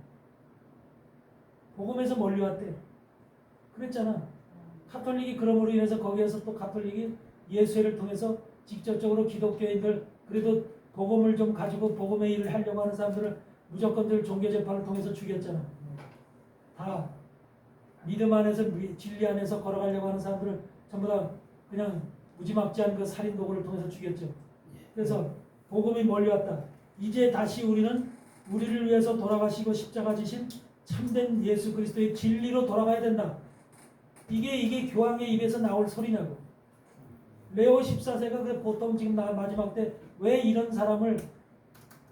복음에서 멀리 왔대. 그랬잖아. 가톨릭이 그러므로 인해서 거기에서 또 가톨릭이 예수회를 통해서 직접적으로 기독교인들 그래도 복음을 좀 가지고 복음의 일을 하려고 하는 사람들을 무조건들 종교재판을 통해서 죽였잖아. 다 믿음 안에서 진리 안에서 걸어가려고 하는 사람들을 전부 다 그냥 무지막지한 그 살인 도구를 통해서 죽였죠. 그래서 복음이 멀리 왔다. 이제 다시 우리는 우리를 위해서 돌아가시고 십자가 지신 참된 예수 그리스도의 진리로 돌아가야 된다. 이게 교황의 입에서 나올 소리냐고. 레오 14세가 보통 지금 마지막 때 왜 이런 사람을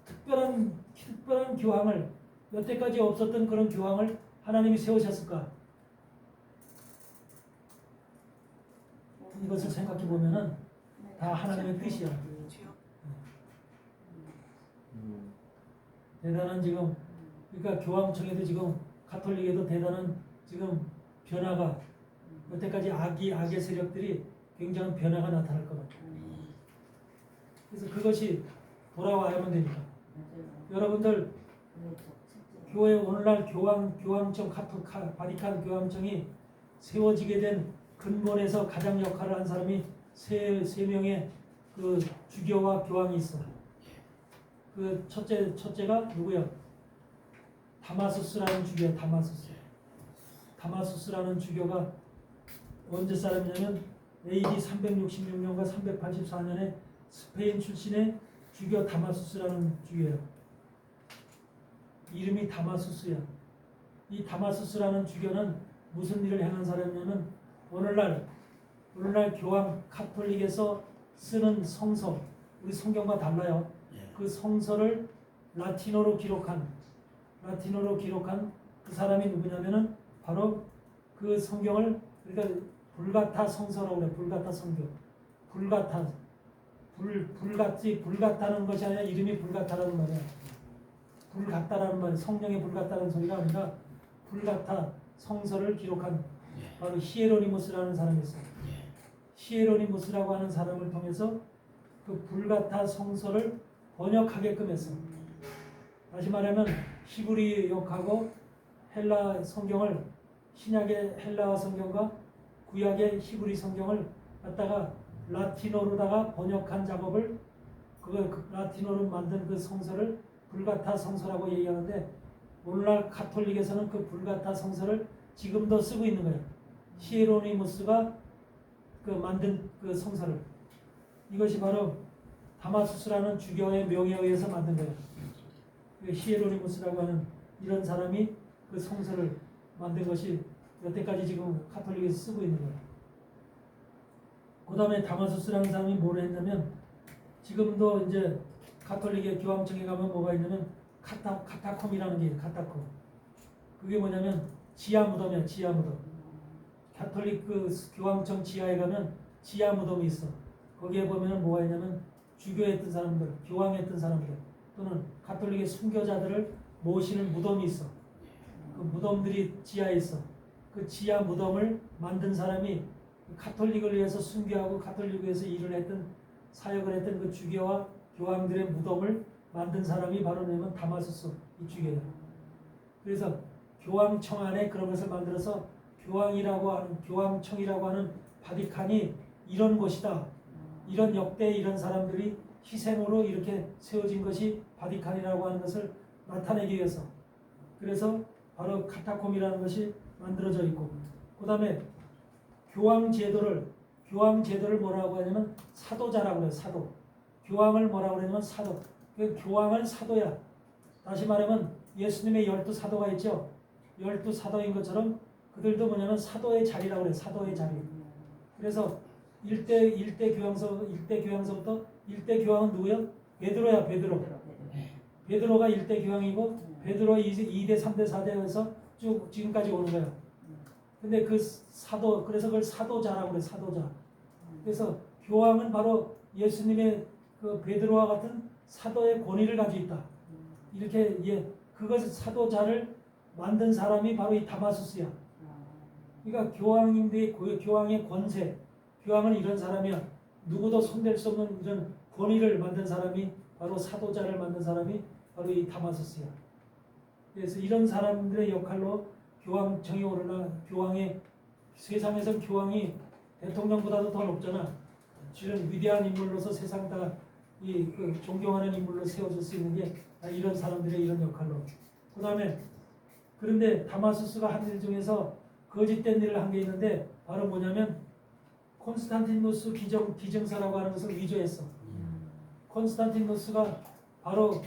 특별한 교황을 여태까지 없었던 그런 교황을 하나님이 세우셨을까? 이것을 생각해 보면은 다 하나님의 뜻이야. 대단한 지금 그러니까 교황청에도 지금 가톨릭에도 대단한 지금 변화가 여태까지 악의 세력들이 굉장한 변화가 나타날 것 같아요. 그래서 그것이 돌아와야만 됩니다. 여러분들 교회 오늘날 교황청 바티칸 교황청이 세워지게 된 근본에서 가장 역할을 한 사람이 세 명의 그 주교와 교황이 있어. 그 첫째가 누구야? 다마수스라는 주교야. 다마수스라는 주교가 언제 사람이냐면 AD 366년과 384년에 스페인 출신의 주교 다마수스라는 주교야. 이름이 다마수스야. 이 다마수스라는 주교는 무슨 일을 행한 사람이냐면 오늘날 교황 카톨릭에서 쓰는 성서, 우리 성경과 달라요. 그 성서를 라틴어로 기록한 그 사람이 누구냐면은 바로 그 성경을 그러니까 불가타 성서라고 그래. 불가타 성경. 불같다는 것이 아니라 이름이 불가타라는 말이야. 불같다라는 말, 성령의 불같다는 소리가 아니라 불가타 성서를 기록한 바로 히에로니무스라는 사람이 있어요. 히에로니무스라고 하는 사람을 통해서 그 불가타 성서를 번역하게끔 했어. 다시 말하면 히브리어하고 헬라 성경을 신약의 헬라어 성경과 구약의 히브리 성경을 갖다가 라틴어로다가 번역한 작업을 그 라틴어로 만든 그 성서를 불가타 성서라고 얘기하는데 오늘날 가톨릭에서는 그 불가타 성서를 지금도 쓰고 있는 거예요. 히에로니무스가 그 만든 그 성서를 이것이 바로 다마수스라는 주교의 명에 의해서 만든 거예요. 그 히에로니무스라고 하는 이런 사람이 그 성서를 만든 것이 여태까지 지금 가톨릭에서 쓰고 있는 거예요. 그 다음에 다마수스라는 사람이 뭘 했냐면 지금도 이제 가톨릭의 교황청에 가면 뭐가 있냐면 카타콤이라는 게 있어요. 카타콤. 그게 뭐냐면 지하 무덤이야. 지하 무덤. 가톨릭 그 교황청 지하에 가면 지하 무덤이 있어. 거기에 보면 뭐가 있냐면 주교했던 사람들, 교황했던 사람들 또는 가톨릭의 순교자들을 모시는 무덤이 있어. 그 무덤들이 지하에 있어. 그 지하 무덤을 만든 사람이 가톨릭을 위해서 순교하고 가톨릭을 위해서 일을 했던 사역을 했던 그 주교와 교황들의 무덤을 만든 사람이 바로 뭐냐면 다마수스 이 주교예요. 그래서 교황청 안에 그런 것을 만들어서 교황청이라고 하는 바티칸이 이런 곳이다. 이런 역대 이런 사람들이 희생으로 이렇게 세워진 것이 바티칸이라고 하는 것을 나타내기 위해서 그래서 바로 카타콤이라는 것이 만들어져 있고 그 다음에 교황 제도를 뭐라고 하냐면 사도자라고 해요. 사도. 교황을 뭐라고 하냐면 사도. 그 교황은 사도야. 다시 말하면 예수님의 12사도가 있죠. 12사도인 것처럼 그들도 뭐냐면 사도의 자리라고 그래요. 사도의 자리. 그래서 1대 교황서부터 1대 교황은 누구요? 베드로야. 베드로가 1대 교황이고 베드로 2대 3대 4대에서 쭉 지금까지 오는 거야. 근데 그 사도 그래서 그걸 사도자라고 그래. 사도자. 그래서 교황은 바로 예수님의 그 베드로와 같은 사도의 권위를 가지고 있다. 이렇게 그것을 사도자를 만든 사람이 바로 이 다마수스야. 그러니까 교황의 권세, 교황은 이런 사람이야. 누구도 손댈 수 없는 이런 권위를 만든 사람이 바로 사도자를 만든 사람이 바로 이 다마수스야. 그래서 이런 사람들의 역할로 교황청이 오르나 세상에서 교황이 대통령보다도 더 높잖아. 지금 위대한 인물로서 세상 다 그 존경하는 인물로 세워질 수 있는 게 이런 사람들의 이런 역할로. 그 다음에 그런데 다마수스가 한 일 중에서 거짓된 일을 한 게 있는데 바로 뭐냐면 콘스탄티누스 기증서라고 하는 것을 위조했어. 콘스탄티누스가 바로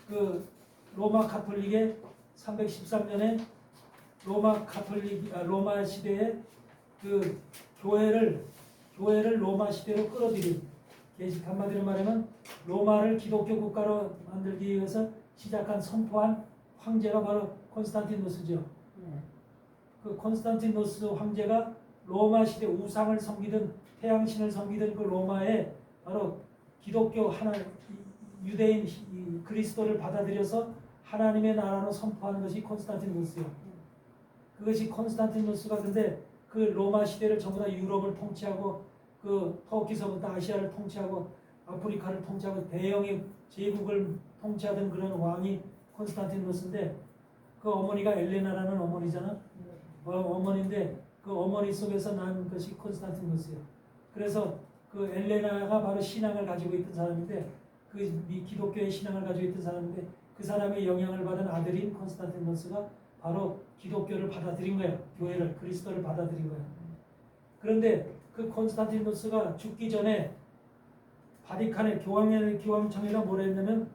그 로마 가톨릭의 313년에 로마 시대에 그 교회를 로마 시대로 끌어들인 한마디로 말하면 로마를 기독교 국가로 만들기 위해서 시작한 선포한 황제가 바로 콘스탄티누스죠. 그 콘스탄티누스 황제가 로마 시대 우상을 섬기던 태양신을 섬기던 그 로마에 바로 기독교 유대인 그리스도를 받아들여서 하나님의 나라로 선포하는 것이 콘스탄티누스예요. 그것이 콘스탄티누스가 근데 그 로마 시대를 전부 다 유럽을 통치하고 그 터키서부터 아시아를 통치하고 아프리카를 통치하고 대형의 제국을 통치하던 그런 왕이 콘스탄티누스인데 그 어머니가 엘레나라는 어머니잖아. 어머니인데 그 어머니 속에서 난 것이 콘스탄티누스예요. 그래서 그 엘레나가 바로 신앙을 가지고 있던 사람인데 그 기독교의 신앙을 가지고 있던 사람인데 그 사람의 영향을 받은 아들인 콘스탄티누스가 바로 기독교를 받아들인 거예요. 교회를 그리스도를 받아들인 거예요. 그런데 그 콘스탄티누스가 죽기 전에 바티칸의 교황청이라 뭐라 했냐면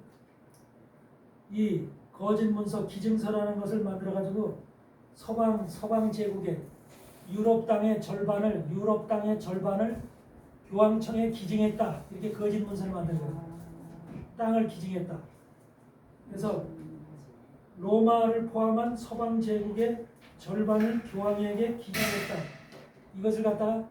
이 거짓 문서 기증서라는 것을 만들어 가지고 서방 제국의 유럽 땅의 절반을 교황청에 기증했다. 이렇게 거짓 문서를 만든 거예요. 땅을 기증했다. 그래서 로마를 포함한 서방 제국의 절반을 교황에게 기증했다. 이것을 갖다가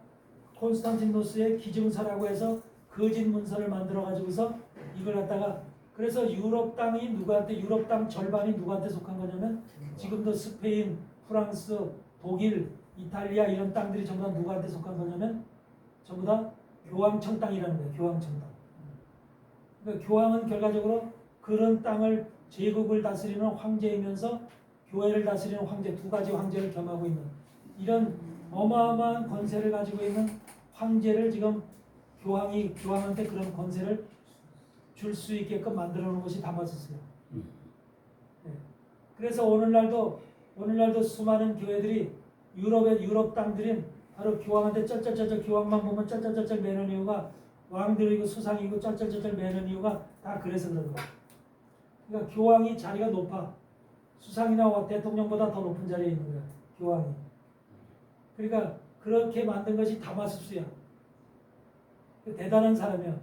콘스탄티누스의 기증서라고 해서 거짓 문서를 만들어 가지고서 이걸 갖다가 그래서 유럽 땅 절반이 누구한테 속한 거냐면 지금도 스페인, 프랑스, 독일, 이탈리아 이런 땅들이 전부 다 누구한테 속한 거냐면 전부 다 교황청 땅이라는 거예요. 교황청 땅. 그러니까 교황은 결과적으로 그런 땅을 제국을 다스리는 황제이면서 교회를 다스리는 황제, 두 가지 황제를 겸하고 있는 이런 어마어마한 권세를 가지고 있는 황제를 지금 교황한테 그런 권세를 줄 수 있게끔 만들어 놓은 것이 다마스스예요. 네. 그래서 오늘날도 수많은 교회들이 유럽 땅들인 바로 교황한테 쩔쩔쩔쩔 교황만 보면 쩔쩔쩔쩔 매는 이유가 왕들이고 수상이고 쩔쩔쩔쩔 매는 이유가 다 그래서 그런 거예요. 그러니까 교황이 자리가 높아. 수상이나 대통령보다 더 높은 자리에 있는 거야. 교황이. 그러니까 그렇게 만든 것이 다마스스야. 대단한 사람이야.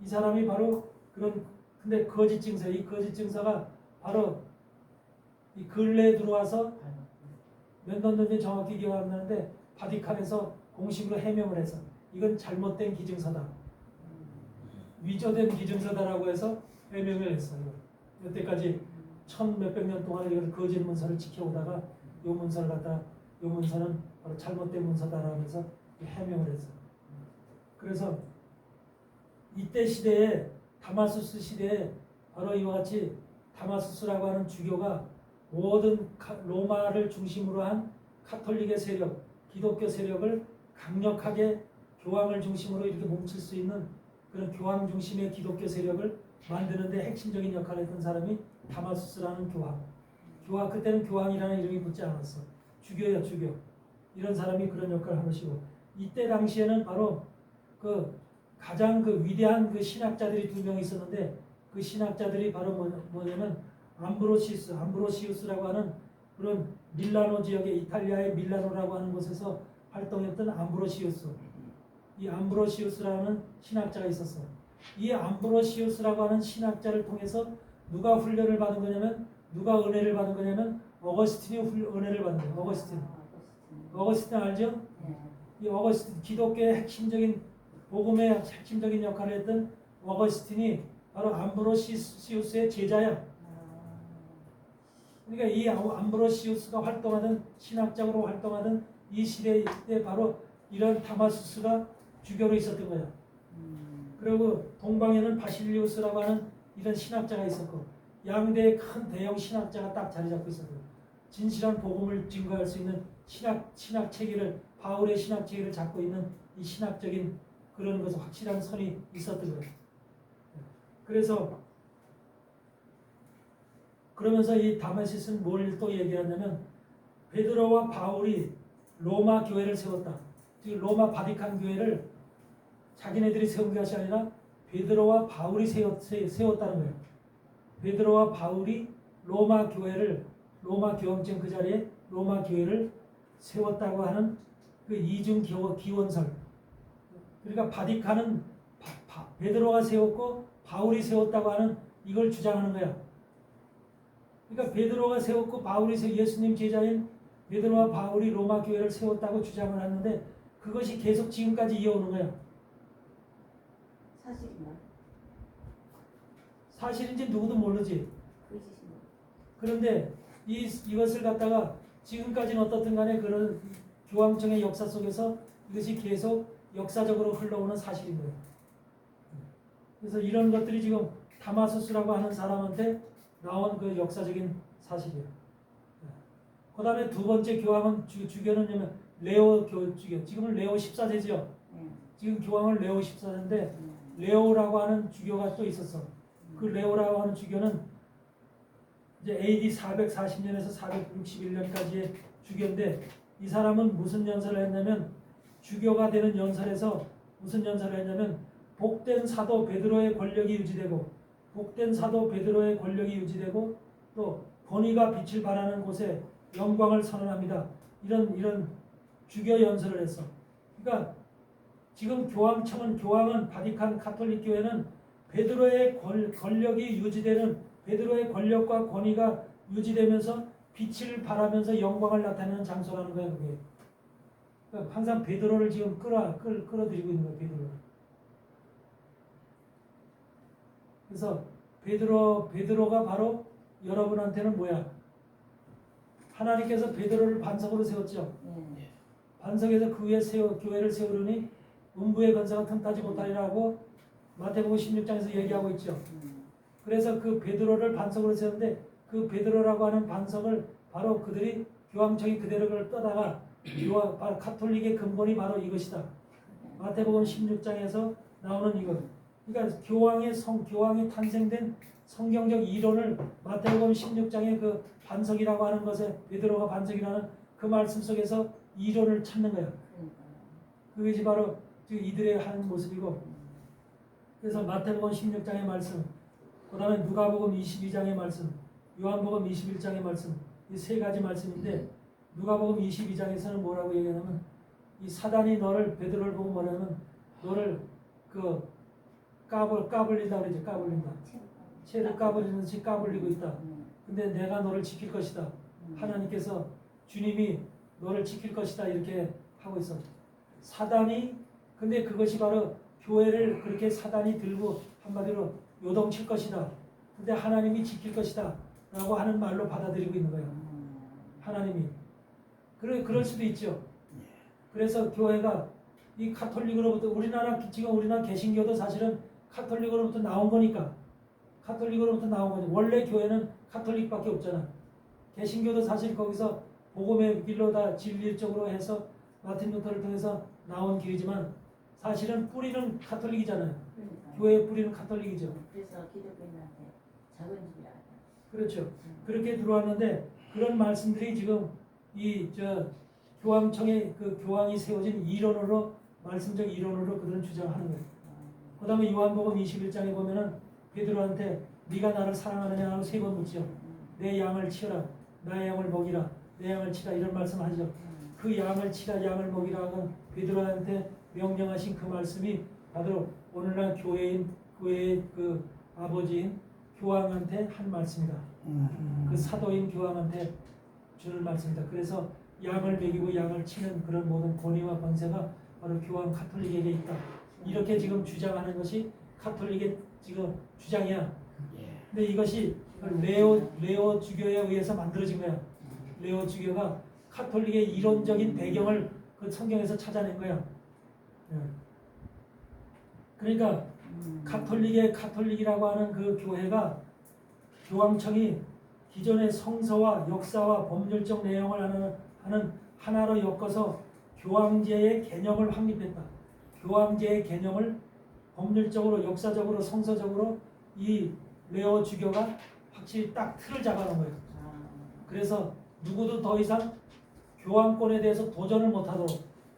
이 사람이 바로 근데 거짓 증서, 이 거짓 증서가 바로 이 근래에 들어와서 몇 년 전에 정확히 기억 안 나는데 바티칸에서 공식으로 해명을 해서 이건 잘못된 기증서다. 위조된 기증서다라고 해서 해명을 했어요. 여태까지 몇백 년 동안 이걸 거짓 문서를 지켜오다가 이 문서를 갖다 이 문서는 바로 잘못된 문서다라면서 해명을 했어요. 그래서 이때 시대에 다마수스 시대에 바로 이와 같이 다마수스라고 하는 주교가 모든 로마를 중심으로 한 카톨릭의 세력, 기독교 세력을 강력하게 교황을 중심으로 이렇게 뭉칠 수 있는 그런 교황 중심의 기독교 세력을 만드는데 핵심적인 역할을 했던 사람이 다마수스라는 교황. 그때는 교황이라는 이름이 붙지 않았어. 주교야, 주교. 이런 사람이 그런 역할을 한 것이고 이때 당시에는 바로 가장 위대한 신학자들이 두 명 있었는데 그 신학자들이 바로 뭐냐면 암브로시우스라고 하는 그런 밀라노 지역의 이탈리아의 밀라노라고 하는 곳에서 활동했던 암브로시우스. 이 암브로시우스라는 신학자가 있었어. 이 암브로시우스라고 하는 신학자를 통해서 누가 훈련을 받은 거냐면 누가 은혜를 받은 거냐면 어거스틴이 은혜를 받은 거예요. 어거스틴 알죠? 이 어거스틴 기독교의 핵심적인 복음의 핵심적인 역할을 했던 어거스틴이 바로 암브로시우스의 제자야. 그러니까 이 암브로시우스가 활동하던 신학적으로 활동하던 이 시대에 바로 이런 다마수스가 주교로 있었던 거야. 그리고 동방에는 바실리우스라고 하는 이런 신학자가 있었고 양대의 큰 대형 신학자가 딱 자리 잡고 있었고 진실한 복음을 증거할 수 있는 신학 체계를 바울의 신학 체계를 잡고 있는 이 신학적인 그런 것은 확실한 선이 있었던 거예요. 그러면서 이 다마시스는 뭘 또 얘기하냐면 베드로와 바울이 로마 교회를 세웠다. 즉 로마 바티칸 교회를 자기네들이 세운 것이 아니라 베드로와 바울이 세웠다는 거예요. 베드로와 바울이 로마 교황청 그 자리에 로마 교회를 세웠다고 하는 그 이중 기원설. 그러니까 바티칸은 베드로가 세웠고 바울이 세웠다고 하는 이걸 주장하는 거야. 그러니까 베드로가 세웠고 바울이 예수님 제자인 베드로와 바울이 로마 교회를 세웠다고 주장을 하는데 그것이 계속 지금까지 이어오는 거야. 사실인가요? 사실인지 누구도 모르지. 거짓인가요? 그런데 이것을 갖다가 지금까지는 어떻든 간에 그런 교황청의 역사 속에서 이것이 계속 역사적으로 흘러오는 사실인 거예요. 그래서 이런 것들이 지금 다마수스라고 하는 사람한테 나온 그 역사적인 사실이에요. 그 다음에 두 번째 교황은 주교는 레오 주교. 지금은 레오 14세죠. 지금 교황은 레오 14세인데 레오라고 하는 주교가 또 있었어. 그 레오라고 하는 주교는 이제 AD 440년에서 461년까지의 주교인데 이 사람은 무슨 연설을 했냐면 주교가 되는 연설에서 무슨 연설을 했냐면 복된 사도 베드로의 권력이 유지되고 또 권위가 빛을 발하는 곳에 영광을 선언합니다. 이런 주교 연설을 했어. 그러니까 지금 교황은 바티칸 카톨릭 교회는 베드로의 권력이 유지되는 베드로의 권력과 권위가 유지되면서 빛을 발하면서 영광을 나타내는 장소라는 거예요. 그게. 그러니까 항상 베드로를 지금 끌어들이고 있는 거예요. 베드로. 그래서 베드로가 바로 여러분한테는 뭐야? 하나님께서 베드로를 반석으로 세웠죠. 반석에서 그 위에 교회를 세우려니 음부의 권세가 틈타지 못하리라고 마태복음 16장에서 얘기하고 있죠. 그래서 그 베드로를 반석으로 세웠는데 그 베드로라고 하는 반석을 바로 그들이 교황청이 그대로 그걸 떠다가 바로 카톨릭의 근본이 바로 이것이다. 마태복음 16장에서 나오는 이것. 그러니까 교황이 탄생된 성경적 이론을 마태복음 16장의 그 반석이라고 하는 것에 베드로가 반석이라는 그 말씀 속에서 이론을 찾는 거야. 그것이 바로 이들의 하는 모습이고, 그래서 마태복음 16장의 말씀, 그 다음에 누가복음 22장의 말씀, 요한복음 21장의 말씀, 이 세 가지 말씀인데, 누가복음 22장에서는 뭐라고 얘기하냐면, 이 사단이 너를, 베드로를 보고 뭐냐면 너를 그 까불린다 그러지. 까불린다. 채를 까불리는지 까불리고 있다. 근데 내가 너를 지킬 것이다. 하나님께서, 주님이 너를 지킬 것이다. 이렇게 하고 있어. 사단이, 근데 그것이 바로 교회를 그렇게 사단이 들고 한마디로 요동칠 것이다. 근데 하나님이 지킬 것이다. 라고 하는 말로 받아들이고 있는 거예요. 하나님이. 그럴 수도 있죠. 그래서 교회가 이 카톨릭으로부터, 지금 우리나라 개신교도 사실은 카톨릭으로부터 나온 거니까. 카톨릭으로부터 나온 거니. 원래 교회는 카톨릭밖에 없잖아. 개신교도 사실 거기서 복음의 길로 다 진리 쪽으로 해서 마틴 루터를 통해서 나온 길이지만 사실은 뿌리는 카톨릭이잖아요. 교회의 뿌리는 카톨릭이죠. 그래서 기독교인한테 작은 집이라 하죠. 그렇죠. 그렇게 들어왔는데 그런 말씀들이 지금 교황청의 그 교황이 세워진 이론으로, 말씀적 이론으로 그들은 주장하는 거예요. 그 다음에 요한복음 21장에 보면은 베드로한테 네가 나를 사랑하느냐 하고 3번 묻죠. 내 양을 치라, 나의 양을 먹이라, 내 양을 치라, 이런 말씀하죠. 그 양을 치라, 양을 먹이라는 베드로한테 명령하신 그 말씀이 바로 오늘날 교회의 그 아버지인 교황한테 한 말씀이다. 그 사도인 교황한테 주는 말씀이다. 그래서 양을 먹이고 양을 치는 그런 모든 권위와 권세가 바로 교황 카톨릭에게 있다. 이렇게 지금 주장하는 것이 카톨릭의 지금 주장이야. 근데 이것이 레오 주교에 의해서 만들어진 거야. 레오 주교가 카톨릭의 이론적인 배경을 그 성경에서 찾아낸 거야. 그러니까 카톨릭이라고 하는 그 교회가, 교황청이 기존의 성서와 역사와 법률적 내용을 하는 하나로 엮어서 교황제의 개념을 확립했다. 교황제의 개념을 법률적으로, 역사적으로, 성서적으로 이 레오 주교가 확실히 딱 틀을 잡아놓은 거예요. 그래서 누구도 더 이상 교황권에 대해서 도전을 못하도록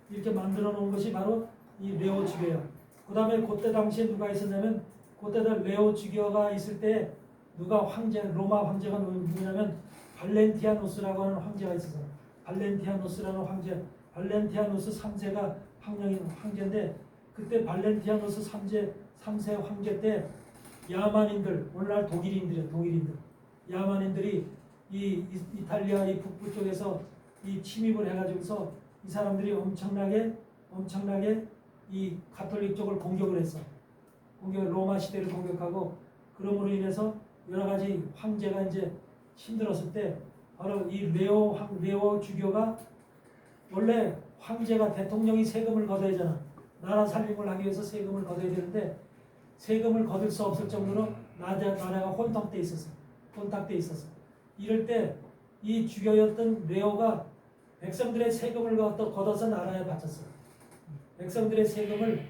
이렇게 만들어 놓은 것이 바로 이 레오 주교예요. 그 다음에 그때 당시에 누가 있었냐면, 그때 레오 주교가 있을 때 누가 로마 황제가 누구냐면 발렌티아누스라고 하는 황제가 있었어요. 발렌티아누스라는 황제, 발렌티아누스 3세가 황제인데, 그때 발렌티아누스 3세 황제 때 야만인들, 오늘날 독일인들이에요. 야만인들이 이 이탈리아 이 북부 쪽에서 이 침입을 해가지고서 이 사람들이 엄청나게 이 가톨릭 쪽을 공격을 했어. 로마 시대를 공격하고, 그러므로 인해서 여러 가지 황제가 이제 힘들었을 때 바로 이 레오 주교가, 원래 황제가, 대통령이 세금을 걷어야 되잖아. 나라 살림을 하기 위해서 세금을 걷어야 되는데 세금을 거둘 수 없을 정도로 나라가 혼탁돼 있었어. 이럴 때 이 주교였던 레오가 백성들의 세금을 걷어서 나라에 바쳤어요. 백성들의 세금을,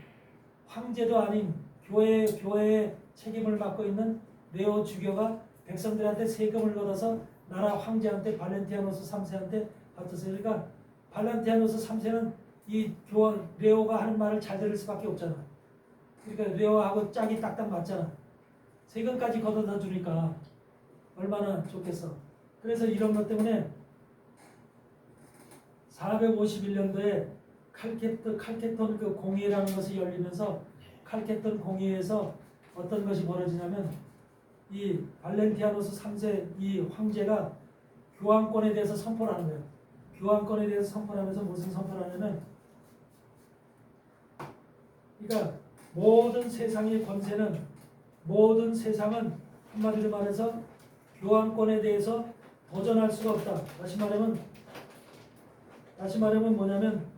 황제도 아닌 교회의 책임을 맡고 있는 레오 주교가 백성들한테 세금을 걷어서 나라 황제한테, 발렌티아누스 3세한테 바쳤어요. 그러니까 발렌티아누스 3세는 이 레오가 하는 말을 잘 들을 수밖에 없잖아. 그러니까 레오하고 짝이 딱딱 맞잖아. 세금까지 걷어다 주니까 얼마나 좋겠어. 그래서 이런 것 때문에 451년도에 칼케톤 그 공의라는 것이 열리면서, 칼케톤 공의에서 어떤 것이 벌어지냐면, 이 발렌티아누스 3세 이 황제가 교황권에 대해서 선포를 하는 거예요. 교황권에 대해서 선포하면서 무슨 선포를 하냐면, 그러니까 모든 세상의 권세는, 모든 세상은 한마디로 말해서 교황권에 대해서 도전할 수가 없다. 다시 말하면 뭐냐면,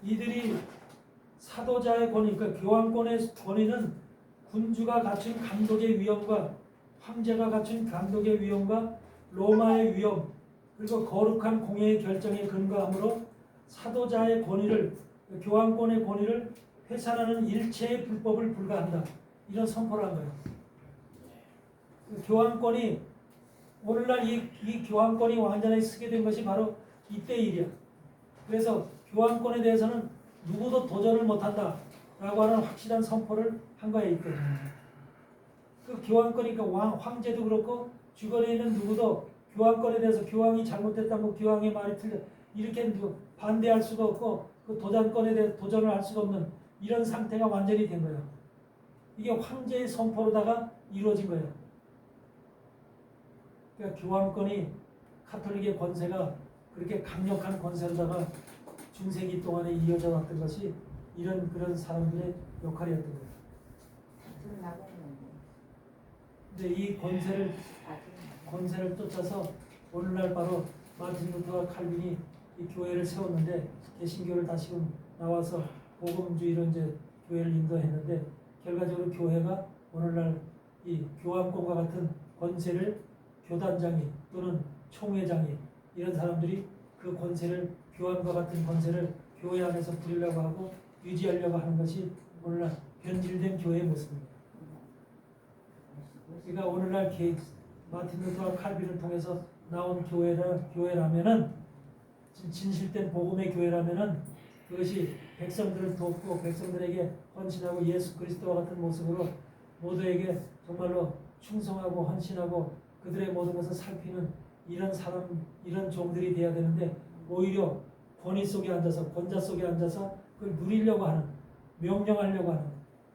이들이 사도자의 권위, 그러니까 교황권의 권위는 군주가 갖춘 감독의 위엄과 황제가 갖춘 감독의 위엄과 로마의 위엄 그리고 거룩한 공예의 결정에 근거하므로 사도자의 권위를 교황권의 권위를 회산하는 일체의 불법을 불가한다. 이런 선포를 한 거예요. 교황권이 오늘날 이 교황권이 완전히 쓰게 된 것이 바로 이때 일이야. 그래서 교황권에 대해서는 누구도 도전을 못한다 라고 하는 확실한 선포를 한 거예요. 이때. 그 교황권이니까 황제도 그렇고 주변에 있는 누구도 교황권에 대해서 교황이 잘못됐다고 교황의 말이 틀려 이렇게 반대할 수가 없고 그 도전권에 대해 도전을 할 수가 없는 이런 상태가 완전히 된 거예요. 이게 황제의 선포로다가 이루어진 거예요. 그러니까 교황권이 카톨릭의 권세가 그렇게 강력한 권세로다가 중세기 동안에 이어져 왔던 것이 이런 그런 사람들의 역할이었던 거예요. 드러나고 있는데. 근데 이 권세를 쫓아서 오늘날 바로 마틴 루터와 칼빈이 이 교회를 세웠는데 개신교를 다시금 나와서 복음주의로 이제 교회를 인도했는데 결과적으로 교회가 오늘날 이 교황권과 같은 권세를 교단장이 또는 총회장이 이런 사람들이 그 권세를 교황과 같은 권세를 교회 안에서 부리려고 하고 유지하려고 하는 것이 오늘날 변질된 교회의 모습입니다. 그러니까 오늘날 마틴 루터와 칼빈을 통해서 나온 교회라면은 진실된 복음의 교회라면은 그것이 백성들을 돕고 백성들에게 헌신하고 예수 그리스도와 같은 모습으로 모두에게 정말로 충성하고 헌신하고 그들의 모든 것을 살피는 이런 사람, 이런 종들이 돼야 되는데 오히려 권위 속에 앉아서 권자 속에 앉아서 그걸 누리려고 하는 명령하려고 하는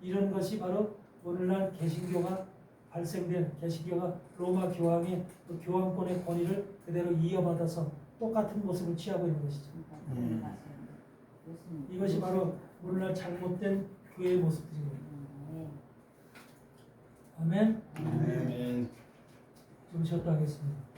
이런 것이 바로 오늘날 개신교가 발생된 개신교가 로마 교황의 그 교황권의 권위를 그대로 이어받아서 똑같은 모습을 취하고 있는 것이죠. 이것이 바로 오늘날 잘못된 교회의 모습들입니다. 아멘. 아멘. 좀 쉬었다 하겠습니다.